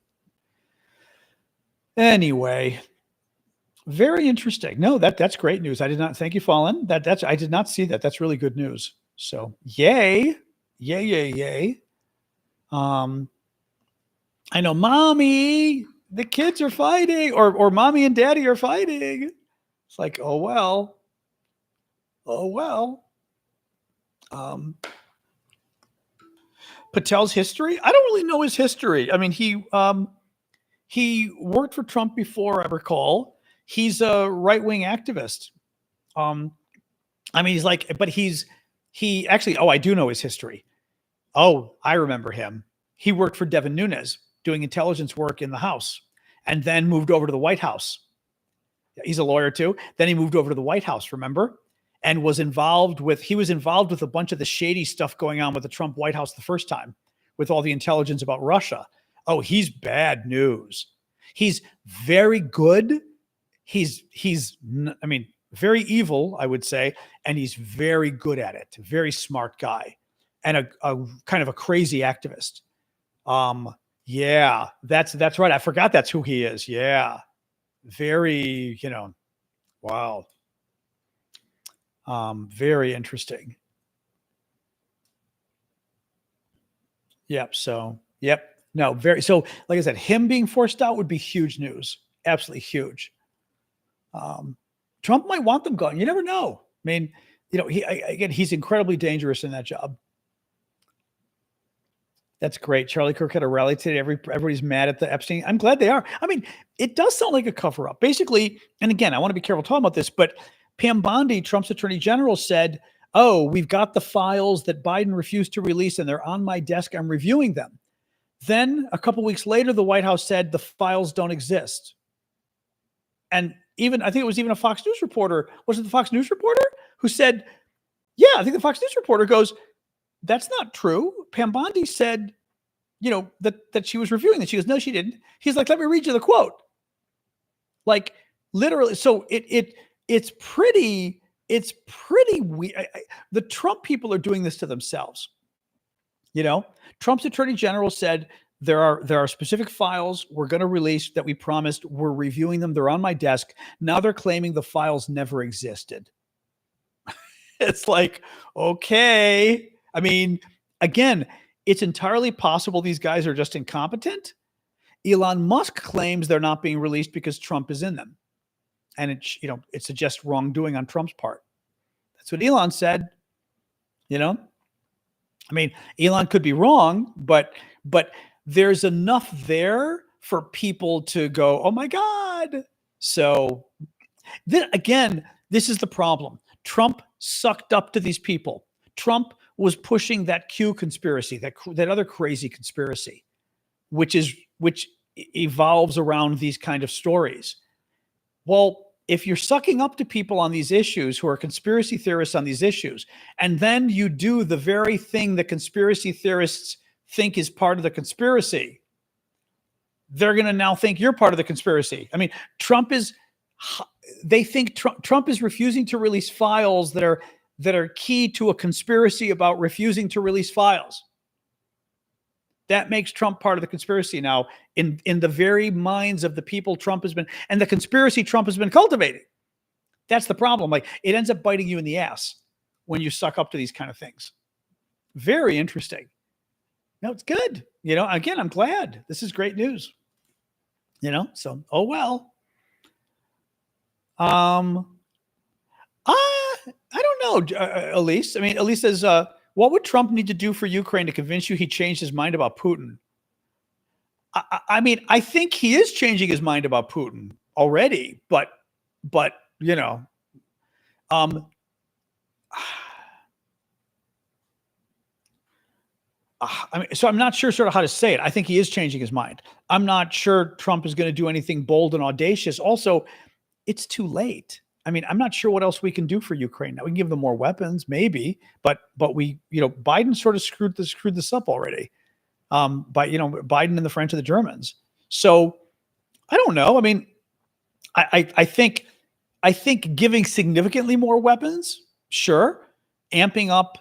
Anyway, very interesting. No, that's great news. I did not. Thank you, Fallen. I did not see that. That's really good news. So yay. I know, mommy, the kids are fighting, or mommy and daddy are fighting. It's like, oh well. Patel's history? I don't really know his history. I mean, he worked for Trump before, I recall. He's a right-wing activist. He's like, but he actually, I do know his history. Oh, I remember him. He worked for Devin Nunes, doing intelligence work in the House, and then moved over to the White House. He's a lawyer too. Then he moved over to the White House, remember? And was involved with a bunch of the shady stuff going on with the Trump White House the first time, with all the intelligence about Russia. Oh, he's bad news. He's very good. He's very evil, I would say, and he's very good at it. Very smart guy, and a kind of a crazy activist. Yeah, that's right. I forgot that's who he is. Yeah. Very, wow. Very interesting. Yep. So, yep. No, so like I said, him being forced out would be huge news. Absolutely huge. Trump might want them gone. You never know. I mean, he's incredibly dangerous in that job. That's great. Charlie Kirk had a rally today. Everybody's mad at the Epstein. I'm glad they are. I mean, it does sound like a cover up. Basically, and again, I want to be careful talking about this, but Pam Bondi, Trump's attorney general, said, oh, we've got the files that Biden refused to release and they're on my desk. I'm reviewing them. Then a couple weeks later, the White House said the files don't exist. And even, I think it was even a Fox News reporter, was it the Fox News reporter who said, yeah, I think the Fox News reporter goes, that's not true. Pam Bondi said, that she was reviewing that. She goes, no, she didn't. He's like, let me read you the quote. Like literally. So it's pretty weird. The Trump people are doing this to themselves. Trump's attorney general said, there are specific files we're going to release that we promised. We're reviewing them. They're on my desk. Now they're claiming the files never existed. It's like, okay. I mean, again, it's entirely possible these guys are just incompetent. Elon Musk claims they're not being released because Trump is in them. And it suggests wrongdoing on Trump's part. That's what Elon said. I mean, Elon could be wrong, but there's enough there for people to go, oh my God. So then again, this is the problem. Trump sucked up to these people. Trump was pushing that Q conspiracy, that other crazy conspiracy, which evolves around these kind of stories. Well, if you're sucking up to people on these issues who are conspiracy theorists on these issues, and then you do the very thing that conspiracy theorists think is part of the conspiracy, they're going to now think you're part of the conspiracy. I mean, they think Trump is refusing to release files that are key to a conspiracy about refusing to release files. That makes Trump part of the conspiracy now in the very minds of the people Trump has been, and the conspiracy Trump has been cultivating. That's the problem. Like, it ends up biting you in the ass when you suck up to these kind of things. Very interesting. No, it's good. Again, I'm glad. This is great news. So, oh well. I don't know, Elise. I mean, Elise says, what would Trump need to do for Ukraine to convince you he changed his mind about Putin? I mean, I think he is changing his mind about Putin already, but I mean, so I'm not sure sort of how to say it. I think he is changing his mind. I'm not sure Trump is going to do anything bold and audacious. Also, it's too late. I mean, I'm not sure what else we can do for Ukraine. Now, we can give them more weapons, maybe, but we, Biden sort of screwed this up already. By Biden and the French and the Germans. So I don't know. I mean, I think giving significantly more weapons, sure. Amping up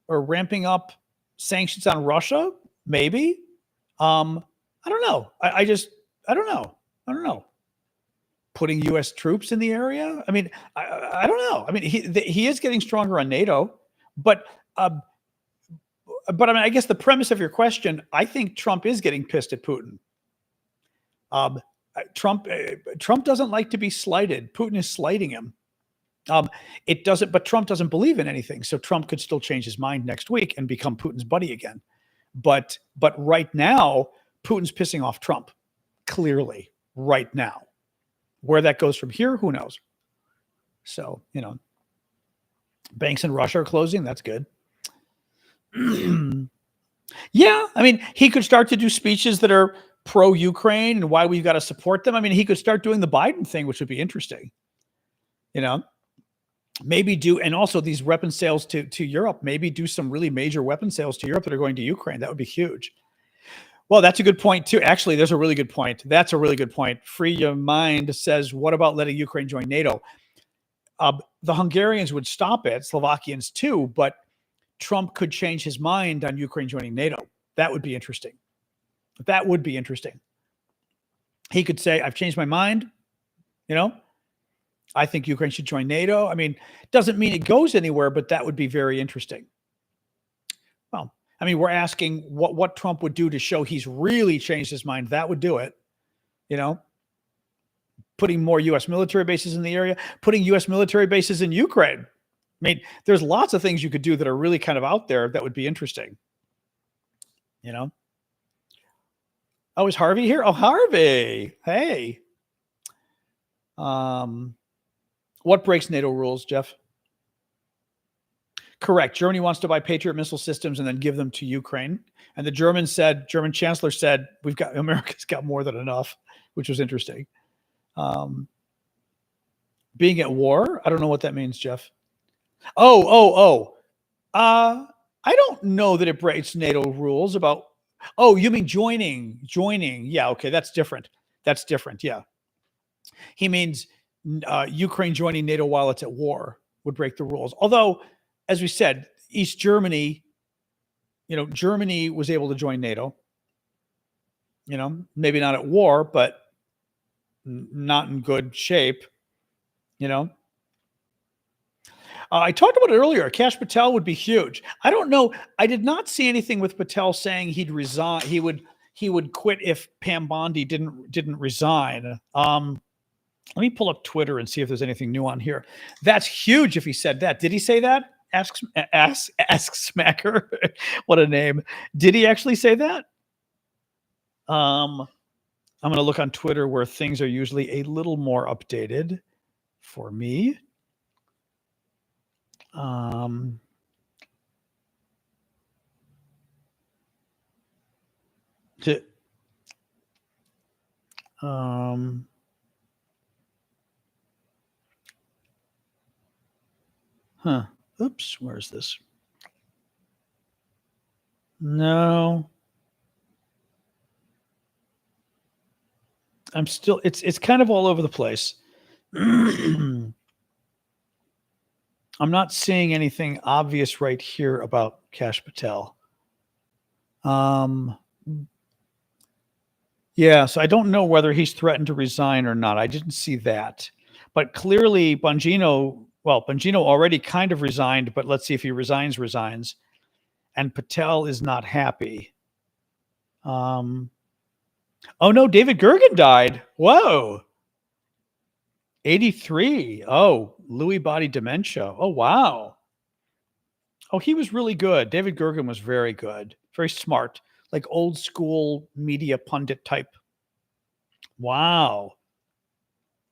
or ramping up sanctions on Russia, maybe. I don't know. I don't know. I don't know. Putting U.S. troops in the area. I mean, I don't know. I mean, he is getting stronger on NATO, but I mean, I guess the premise of your question, I think Trump is getting pissed at Putin. Trump doesn't like to be slighted. Putin is slighting him. But Trump doesn't believe in anything. So Trump could still change his mind next week and become Putin's buddy again. But right now, Putin's pissing off Trump. Clearly, right now. Where that goes from here, who knows? So, banks in Russia are closing. That's good. Yeah, I mean, he could start to do speeches that are pro-Ukraine and why we've got to support them. I mean, he could start doing the Biden thing, which would be interesting. Maybe and also these weapon sales to Europe, maybe do some really major weapon sales to Europe that are going to Ukraine. That would be huge. Well, that's a good point too. Actually, there's a really good point. That's a really good point. Free Your Mind says, what about letting Ukraine join NATO? The Hungarians would stop it, Slovakians too, but Trump could change his mind on Ukraine joining NATO. That would be interesting. That would be interesting. He could say, I've changed my mind. I think Ukraine should join NATO. I mean, doesn't mean it goes anywhere, but that would be very interesting. Well, I mean, we're asking what Trump would do to show he's really changed his mind. That would do it. Putting more U.S. military bases in the area, putting U.S. military bases in Ukraine. I mean, there's lots of things you could do that are really kind of out there that would be interesting. Oh, is Harvey here? Oh, Harvey. Hey. What breaks NATO rules, Jeff? Correct. Germany wants to buy Patriot missile systems and then give them to Ukraine. And the German chancellor said, America's got more than enough, which was interesting. Being at war? I don't know what that means, Jeff. I don't know that it breaks NATO rules about, you mean joining. Yeah, okay, that's different. Yeah. He means Ukraine joining NATO while it's at war would break the rules. Although, as we said, East Germany, Germany was able to join NATO. Maybe not at war, but not in good shape. I talked about it earlier. Kash Patel would be huge. I don't know. I did not see anything with Patel saying he'd resign. He would quit if Pam Bondi didn't resign. Let me pull up Twitter and see if there's anything new on here. That's huge if he said that. Did he say that? Ask Smacker. What a name. Did he actually say that? I'm going to look on Twitter where things are usually a little more updated for me. Oops, where's this? No. I'm still, it's kind of all over the place. I'm not seeing anything obvious right here about Kash Patel. Yeah, so I don't know whether he's threatened to resign or not. I didn't see that. But clearly Bongino already kind of resigned, but let's see if he resigns. And Patel is not happy. Oh no, David Gergen died. Whoa. 83. Oh, Lewy body dementia. Oh, wow. Oh, he was really good. David Gergen was very good. Very smart. Like old school media pundit type. Wow.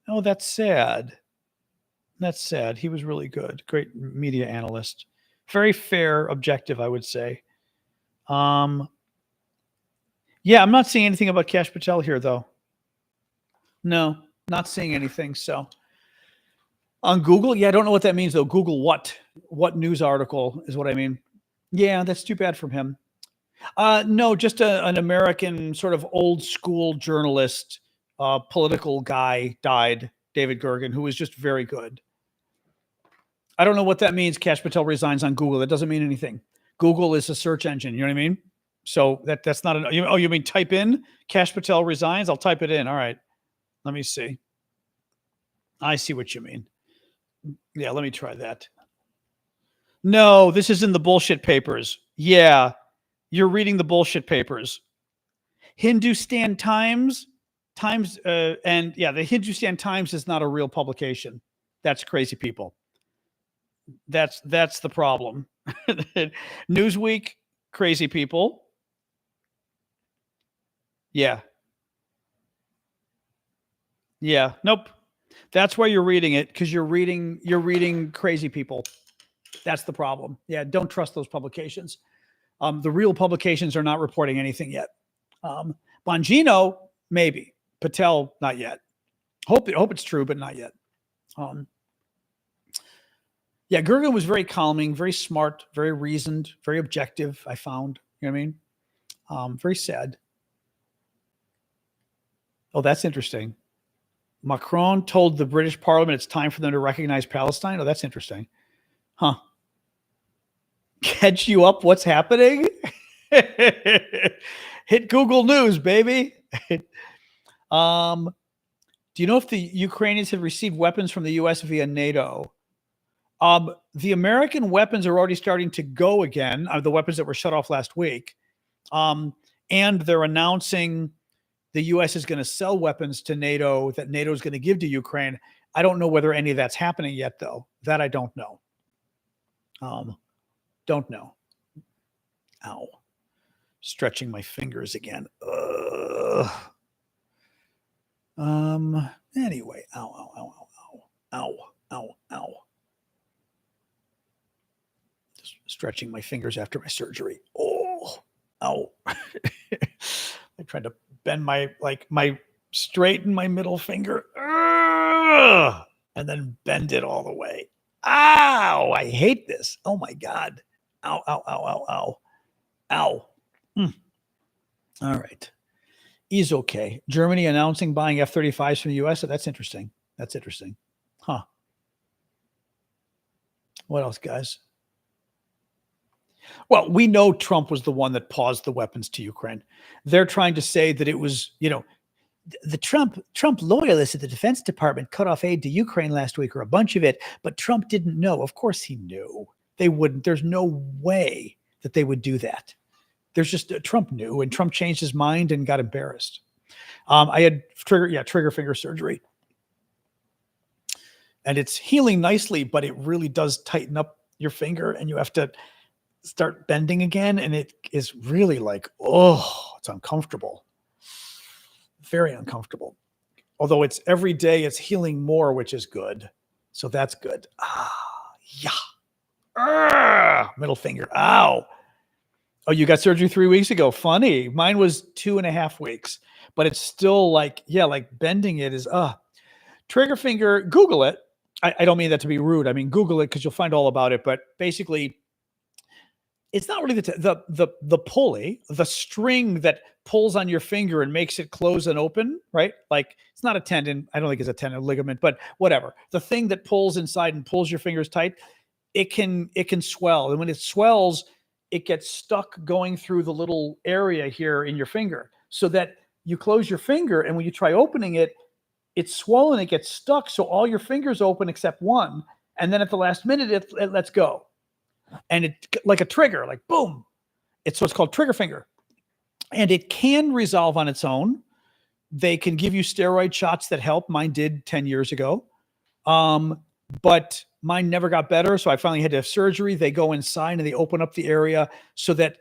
Oh, that's sad. That's sad. He was really good. Great media analyst. Very fair, objective, I would say. Yeah, I'm not seeing anything about Kash Patel here, though. No, not seeing anything. So on Google, yeah, I don't know what that means, though. Google what? What news article is what I mean. Yeah, that's too bad from him. No, just an American sort of old school journalist, political guy died, David Gergen, who was just very good. I don't know what that means. Kash Patel resigns on Google. That doesn't mean anything. Google is a search engine. You know what I mean? So that's not you mean type in Kash Patel resigns? I'll type it in. All right. Let me see. I see what you mean. Yeah, let me try that. No, this is in the bullshit papers. Yeah, you're reading the bullshit papers. Hindustan Times, and yeah, the Hindustan Times is not a real publication. That's crazy people. That's the problem. Newsweek, crazy people. Yeah. Yeah. Nope. That's why you're reading it, because you're reading crazy people. That's the problem. Yeah. Don't trust those publications. The real publications are not reporting anything yet. Bongino, maybe. Patel, not yet. Hope it's true, but not yet. Yeah, Gergen was very calming, very smart, very reasoned, very objective, I found. You know what I mean? Very sad. Oh, that's interesting. Macron told the British Parliament it's time for them to recognize Palestine. Oh, that's interesting. Huh. Catch you up what's happening? Hit Google News, baby. Do you know if the Ukrainians have received weapons from the U.S. via NATO? The American weapons are already starting to go again, the weapons that were shut off last week. And they're announcing the U.S. is going to sell weapons to NATO that NATO is going to give to Ukraine. I don't know whether any of that's happening yet, though. That I don't know. Don't know. Ow. Stretching my fingers again. Anyway. Ow. This stretching my fingers after my surgery. Oh, ow. I tried to bend straighten my middle finger. And then bend it all the way. Ow, I hate this. Oh my God. Ow, ow, ow, ow, ow. Ow. All right. He's okay. Germany announcing buying F-35s from the U.S. So that's interesting. That's interesting. Huh. What else, guys? Well, we know Trump was the one that paused the weapons to Ukraine. They're trying to say that it was, the Trump loyalists at the Defense Department cut off aid to Ukraine last week, or a bunch of it, but Trump didn't know. Of course he knew. They wouldn't. There's no way that they would do that. There's just Trump knew, and Trump changed his mind and got embarrassed. I had trigger finger surgery, and it's healing nicely, but it really does tighten up your finger, and you have to start bending again, and it is really it's uncomfortable. Very uncomfortable. Although it's every day, it's healing more, which is good. So that's good. Middle finger. Ow. Oh, you got surgery 3 weeks ago. Funny. Mine was 2.5 weeks, but it's still bending it is, trigger finger. Google it. I don't mean that to be rude. I mean, Google it because you'll find all about it. But basically, it's not really the pulley, the string that pulls on your finger and makes it close and open, right? Like, it's not a tendon. I don't think it's a tendon, ligament, but whatever. The thing that pulls inside and pulls your fingers tight, it can swell. And when it swells, it gets stuck going through the little area here in your finger, so that you close your finger, and when you try opening it, it's swollen, it gets stuck. So all your fingers open except one. And then at the last minute, it lets go. And it, like a trigger, like boom. It's what's called trigger finger. And it can resolve on its own. They can give you steroid shots that help. Mine did 10 years ago. But mine never got better. So I finally had to have surgery. They go inside and they open up the area so that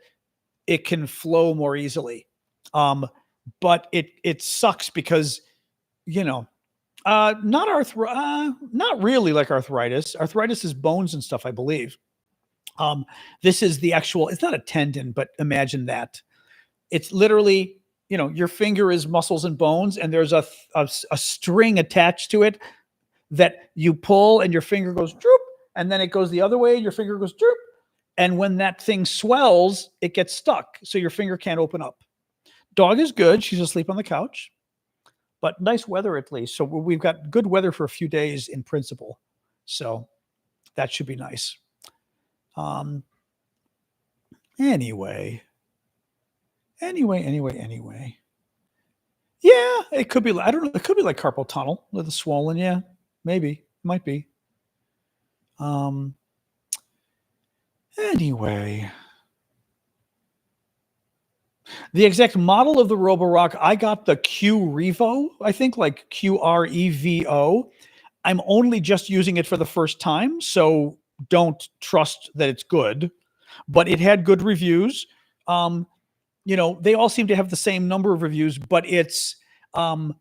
it can flow more easily. But it sucks because, not really like arthritis. Arthritis is bones and stuff, I believe. This is the actual, it's not a tendon, but imagine that. It's literally, your finger is muscles and bones, and there's a string attached to it that you pull, and your finger goes droop, and then it goes the other way, and your finger goes droop. And when that thing swells, it gets stuck. So your finger can't open up. Dog is good. She's asleep on the couch, but nice weather at least. So we've got good weather for a few days in principle. So that should be nice. Anyway. Yeah, it could be. I don't know. It could be like carpal tunnel with a swollen. Yeah, maybe. Might be. Anyway. The exact model of the Roborock, I got the Q Revo, I think, like QREVO. I'm only just using it for the first time, so don't trust that it's good. But it had good reviews. They all seem to have the same number of reviews, but it's still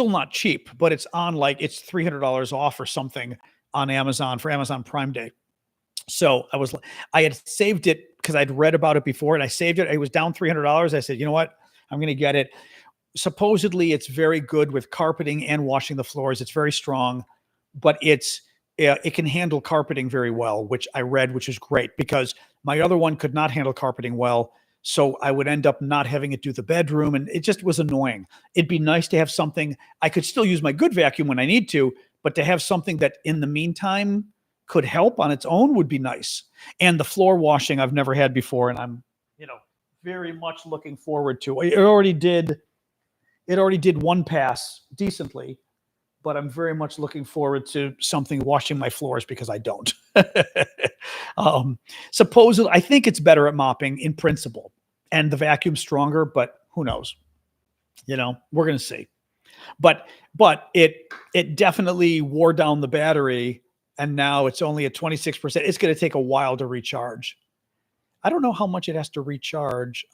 not cheap, but it's on it's $300 off or something on Amazon for Amazon Prime Day. So I had saved it because I'd read about it before, and I saved it. It was down $300. I said, you know what? I'm going to get it. Supposedly it's very good with carpeting and washing the floors. It's very strong, but it can handle carpeting very well, which I read, which is great because my other one could not handle carpeting well. So I would end up not having it do the bedroom, and it just was annoying. It'd be nice to have something. I could still use my good vacuum when I need to, but to have something that in the meantime could help on its own would be nice. And the floor washing I've never had before, and I'm, very much looking forward to. It already did one pass decently, but I'm very much looking forward to something washing my floors because I don't. Supposedly, I think it's better at mopping in principle, and the vacuum's stronger, but who knows? We're going to see. But it definitely wore down the battery, and now it's only at 26%. It's going to take a while to recharge. I don't know how much it has to recharge.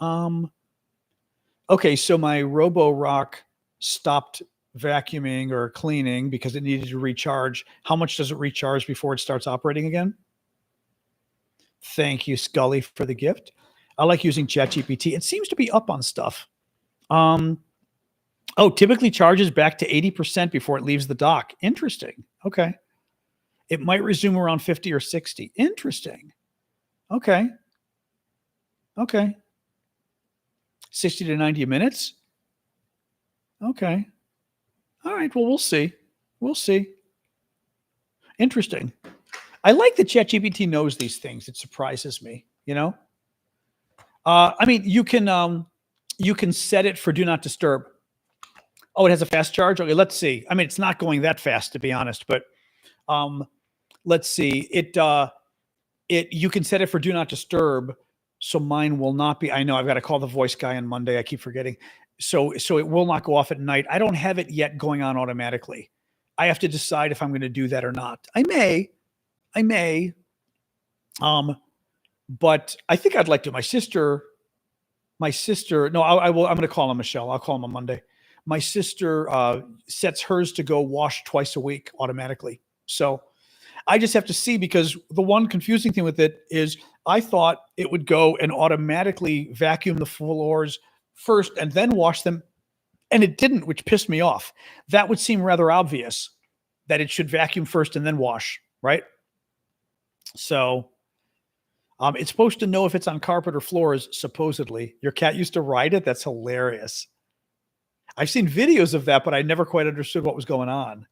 Okay, so my Roborock stopped vacuuming or cleaning because it needed to recharge. How much does it recharge before it starts operating again? Thank you, Scully, for the gift. I like using ChatGPT. It seems to be up on stuff. Typically charges back to 80% before it leaves the dock. Interesting. Okay. It might resume around 50 or 60. Interesting. Okay. 60 to 90 minutes. Okay. All right. Well, we'll see. Interesting. I like that ChatGPT knows these things. It surprises me, I mean, you can set it for do not disturb. Oh, it has a fast charge. Okay, let's see. I mean, it's not going that fast, to be honest, but let's see. You can set it for do not disturb, so mine will not be. I know I've got to call the voice guy on Monday. I keep forgetting. So it will not go off at night. I don't have it yet going on automatically. I have to decide if I'm going to do that or not. I may. But I think I'd like to. My sister. No, I will. I'm going to call him Michelle. I'll call him on Monday. My sister sets hers to go wash twice a week automatically. So I just have to see, because the one confusing thing with it is I thought it would go and automatically vacuum the floors first and then wash them. And it didn't, which pissed me off. That would seem rather obvious that it should vacuum first and then wash, right? So it's supposed to know if it's on carpet or floors, supposedly. Your cat used to ride it? That's hilarious. I've seen videos of that, but I never quite understood what was going on.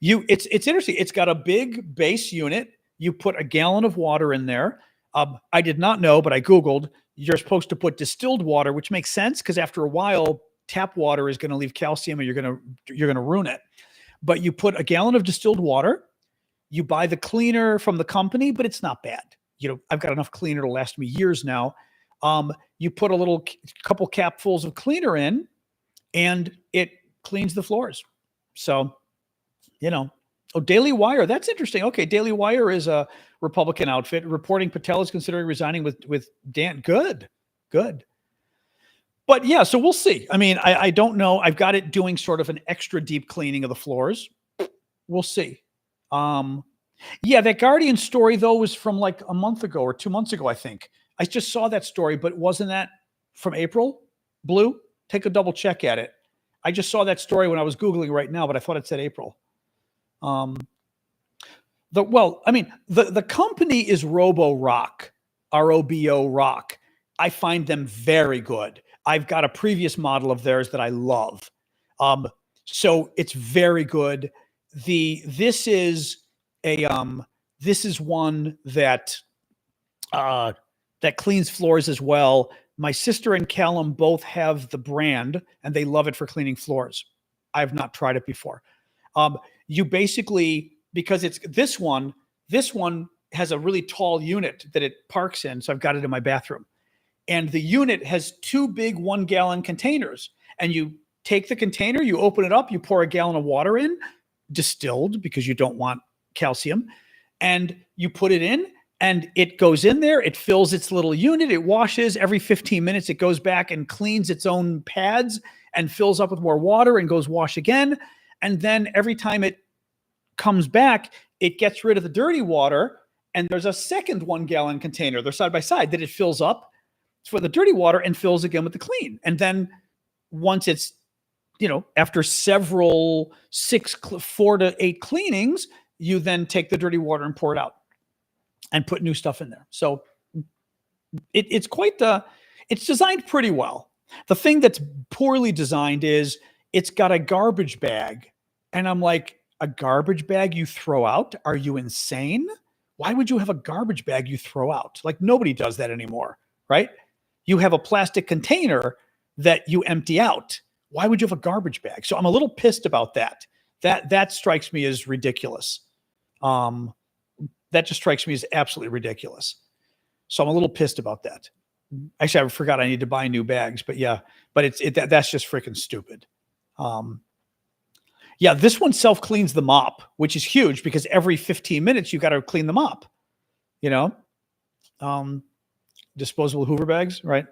It's interesting. It's got a big base unit. You put a gallon of water in there. I did not know, but I Googled. You're supposed to put distilled water, which makes sense because after a while, tap water is going to leave calcium and you're going to ruin it. But you put a gallon of distilled water. You buy the cleaner from the company, but it's not bad. I've got enough cleaner to last me years now. You put a couple capfuls of cleaner in and it cleans the floors. So, Daily Wire, that's interesting. Okay. Daily Wire is a Republican outfit reporting Patel is considering resigning with Dan. Good. But yeah, so we'll see. I mean, I don't know. I've got it doing sort of an extra deep cleaning of the floors. We'll see. Yeah, that Guardian story though was from like a month ago or 2 months ago, I think. I just saw that story, but wasn't that from April? Blue? Take a double check at it. I just saw that story when I was Googling right now, but I thought it said April. The company is RoboRock, ROBO Rock. I find them very good. I've got a previous model of theirs that I love. So it's very good. This is one that cleans floors as well. My sister and Callum both have the brand and they love it for cleaning floors. I have not tried it before. You basically, because it's this one has a really tall unit that it parks in. So I've got it in my bathroom. And the unit has 2 big 1 gallon containers. And you take the container, you open it up, you pour a gallon of water in, distilled because you don't want calcium, and you put it in and it goes in there. It fills its little unit. It washes every 15 minutes. It goes back and cleans its own pads and fills up with more water and goes wash again. And then every time it comes back, it gets rid of the dirty water. And there's a second 1 gallon container. They're side by side that it fills up for the dirty water and fills again with the clean. And then once it's, after several 4 to 8 cleanings, you then take the dirty water and pour it out and put new stuff in there. So it's it's designed pretty well. The thing that's poorly designed is it's got a garbage bag. And I'm like, a garbage bag you throw out? Are you insane? Why would you have a garbage bag you throw out? Like, nobody does that anymore, right? You have a plastic container that you empty out. Why would you have a garbage bag? So I'm a little pissed about that. That strikes me as ridiculous. That just strikes me as absolutely ridiculous. So I'm a little pissed about that. Actually, I forgot I need to buy new bags, but yeah, but that's just freaking stupid. Yeah, this one self-cleans the mop, which is huge because every 15 minutes you got to clean the mop, disposable Hoover bags, right?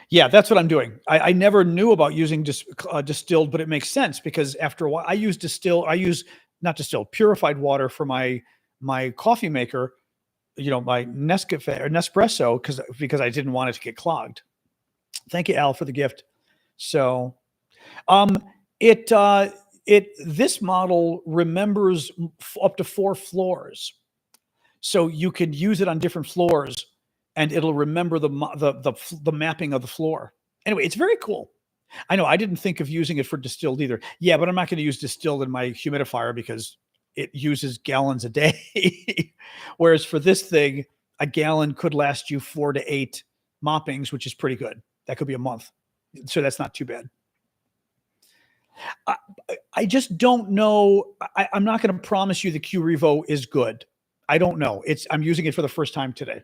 Yeah, that's what I'm doing. I never knew about using distilled, but it makes sense because after a while, I use not distilled, purified water for my coffee maker. My Nescafe or Nespresso because I didn't want it to get clogged. Thank you, Al, for the gift. So, um, this model remembers up to 4 floors, so you can use it on different floors, and it'll remember the mapping of the floor. Anyway, it's very cool. I know I didn't think of using it for distilled either. Yeah, but I'm not going to use distilled in my humidifier because it uses gallons a day. Whereas for this thing, a gallon could last you 4 to 8 moppings, which is pretty good. That could be a month. So that's not too bad. I just don't know. I'm not going to promise you the Q Revo is good. I don't know. I'm using it for the first time today.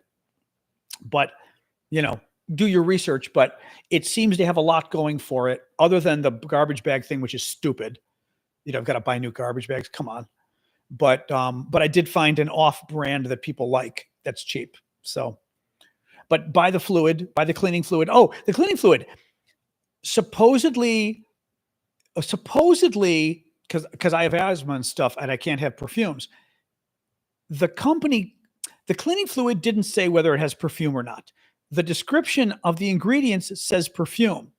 But, do your research. But it seems to have a lot going for it other than the garbage bag thing, which is stupid. I've got to buy new garbage bags. Come on. But I did find an off brand that people like that's cheap. So, but buy the cleaning fluid. Oh, the cleaning fluid. Supposedly, because I have asthma and stuff and I can't have perfumes. The cleaning fluid didn't say whether it has perfume or not. The description of the ingredients says perfume.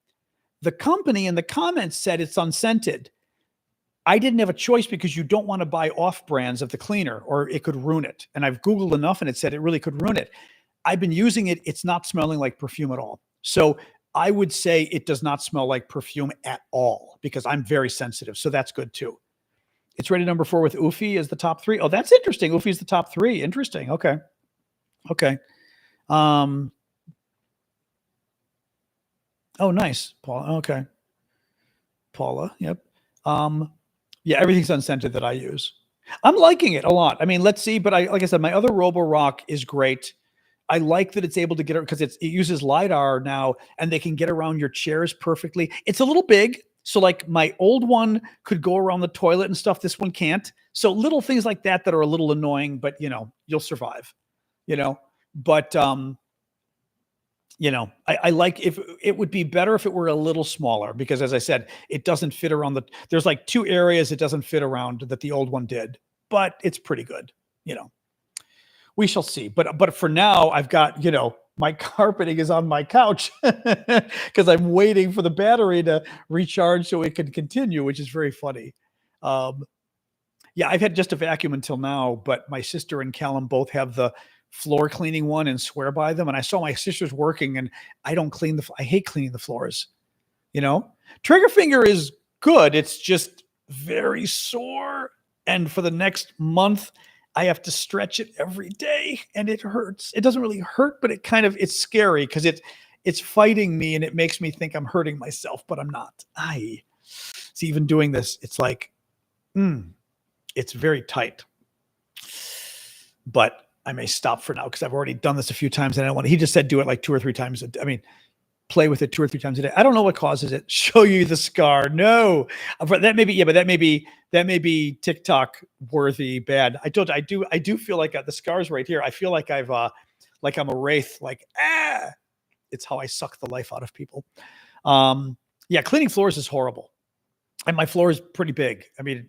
The company in the comments said it's unscented. I didn't have a choice because you don't want to buy off brands of the cleaner or it could ruin it. And I've Googled enough and it said it really could ruin it. I've been using it. It's not smelling like perfume at all. So I would say it does not smell like perfume at all because I'm very sensitive. So that's good too. It's rated number 4 with Oofy as the top 3. Oh, that's interesting. Oofy is the top 3. Interesting. Okay. Oh, nice. Paula. Okay. Paula. Yep. Yeah, everything's unscented that I use. I'm liking it a lot. I mean, let's see. But like I said, my other Roborock is great. I like that it's able to get it because it uses LiDAR now and they can get around your chairs perfectly. It's a little big. So like my old one could go around the toilet and stuff. This one can't. So little things like that are a little annoying, but you'll survive, but I like if it would be better if it were a little smaller because as I said, it doesn't fit around there's like 2 areas it doesn't fit around that the old one did, but it's pretty good. We shall see. But for now, I've got, my carpeting is on my couch because I'm waiting for the battery to recharge so it can continue, which is very funny. Yeah, I've had just a vacuum until now, but my sister and Callum both have the floor cleaning one and swear by them. And I saw my sister's working and I hate cleaning the floors. Trigger finger is good. It's just very sore. And for the next month, I have to stretch it every day and it hurts. It doesn't really hurt, but it's scary because it's fighting me and it makes me think I'm hurting myself, but I'm not. See, even doing this, it's like, it's very tight. But I may stop for now because I've already done this a few times and I don't want to. He just said do it like 2 or 3 times. Play with it 2 or 3 times a day. I don't know what causes it. Show you the scar. No, but that may be TikTok worthy bad. I do feel like the scars right here. I feel like I'm a wraith. It's how I suck the life out of people. Yeah, cleaning floors is horrible. And my floor is pretty big.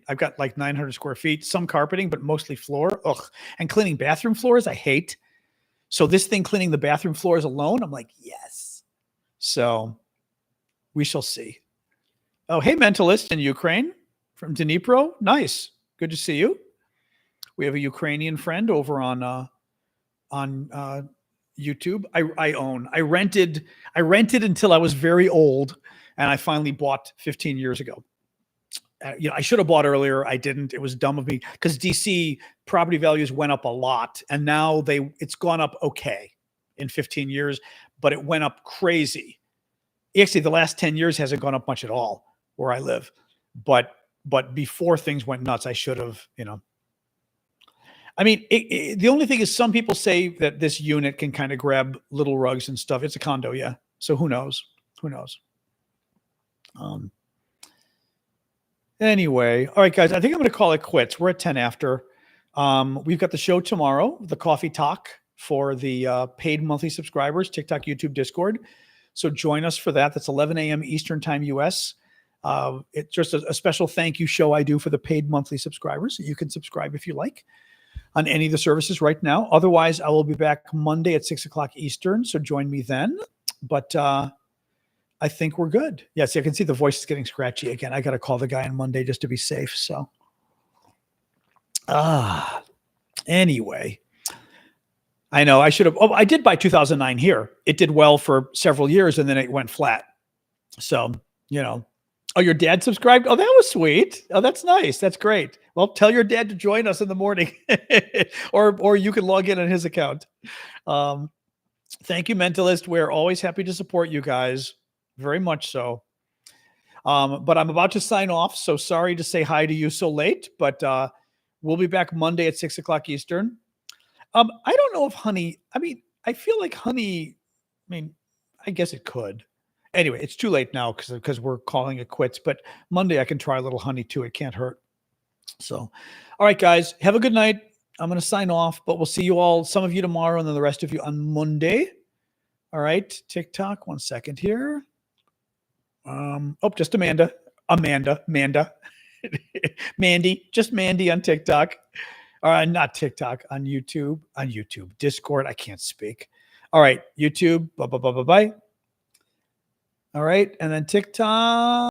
I've got like 900 square feet, some carpeting, but mostly floor. Ugh. And cleaning bathroom floors, I hate. So this thing cleaning the bathroom floors alone, I'm like, yes. So we shall see. Oh, hey, Mentalist in Ukraine from Dnipro. Nice. Good to see you. We have a Ukrainian friend over on YouTube. I rented until I was very old and I finally bought 15 years ago. I should have bought earlier. I didn't. It was dumb of me because DC property values went up a lot and now it's gone up okay in 15 years, but it went up crazy. Actually, the last 10 years hasn't gone up much at all where I live. But before things went nuts, I should have, the only thing is some people say that this unit can kind of grab little rugs and stuff. It's a condo, yeah. So who knows? Anyway, all right, guys, I think I'm going to call it quits. We're at 10 after. We've got the show tomorrow, the coffee talk for the paid monthly subscribers, TikTok, YouTube, Discord. So join us for that. That's 11 a.m. Eastern time US. It's just a special thank you show I do for the paid monthly subscribers. You can subscribe if you like on any of the services right now. Otherwise, I will be back Monday at 6 o'clock Eastern. So join me then. But I think we're good. Yes, I can see the voice is getting scratchy again. I got to call the guy on Monday just to be safe. So, anyway, I know I should have. Oh, I did buy 2009 here. It did well for several years and then it went flat. So, oh, your dad subscribed? Oh, that was sweet. Oh, that's nice. That's great. Well, tell your dad to join us in the morning or you can log in on his account. Thank you, Mentalist. We're always happy to support you guys. Very much so. But I'm about to sign off. So sorry to say hi to you so late, but we'll be back Monday at 6 o'clock Eastern. I don't know if honey, I feel like honey, I guess it could. Anyway, it's too late now because we're calling it quits, but Monday I can try a little honey too. It can't hurt. So, all right, guys, have a good night. I'm going to sign off, but we'll see you all, some of you tomorrow and then the rest of you on Monday. All right. TikTok. 1 second here. Just Amanda, Mandy, just Mandy on TikTok. Not TikTok, on YouTube, Discord. I can't speak. All right. YouTube. Bye. All right. And then TikTok.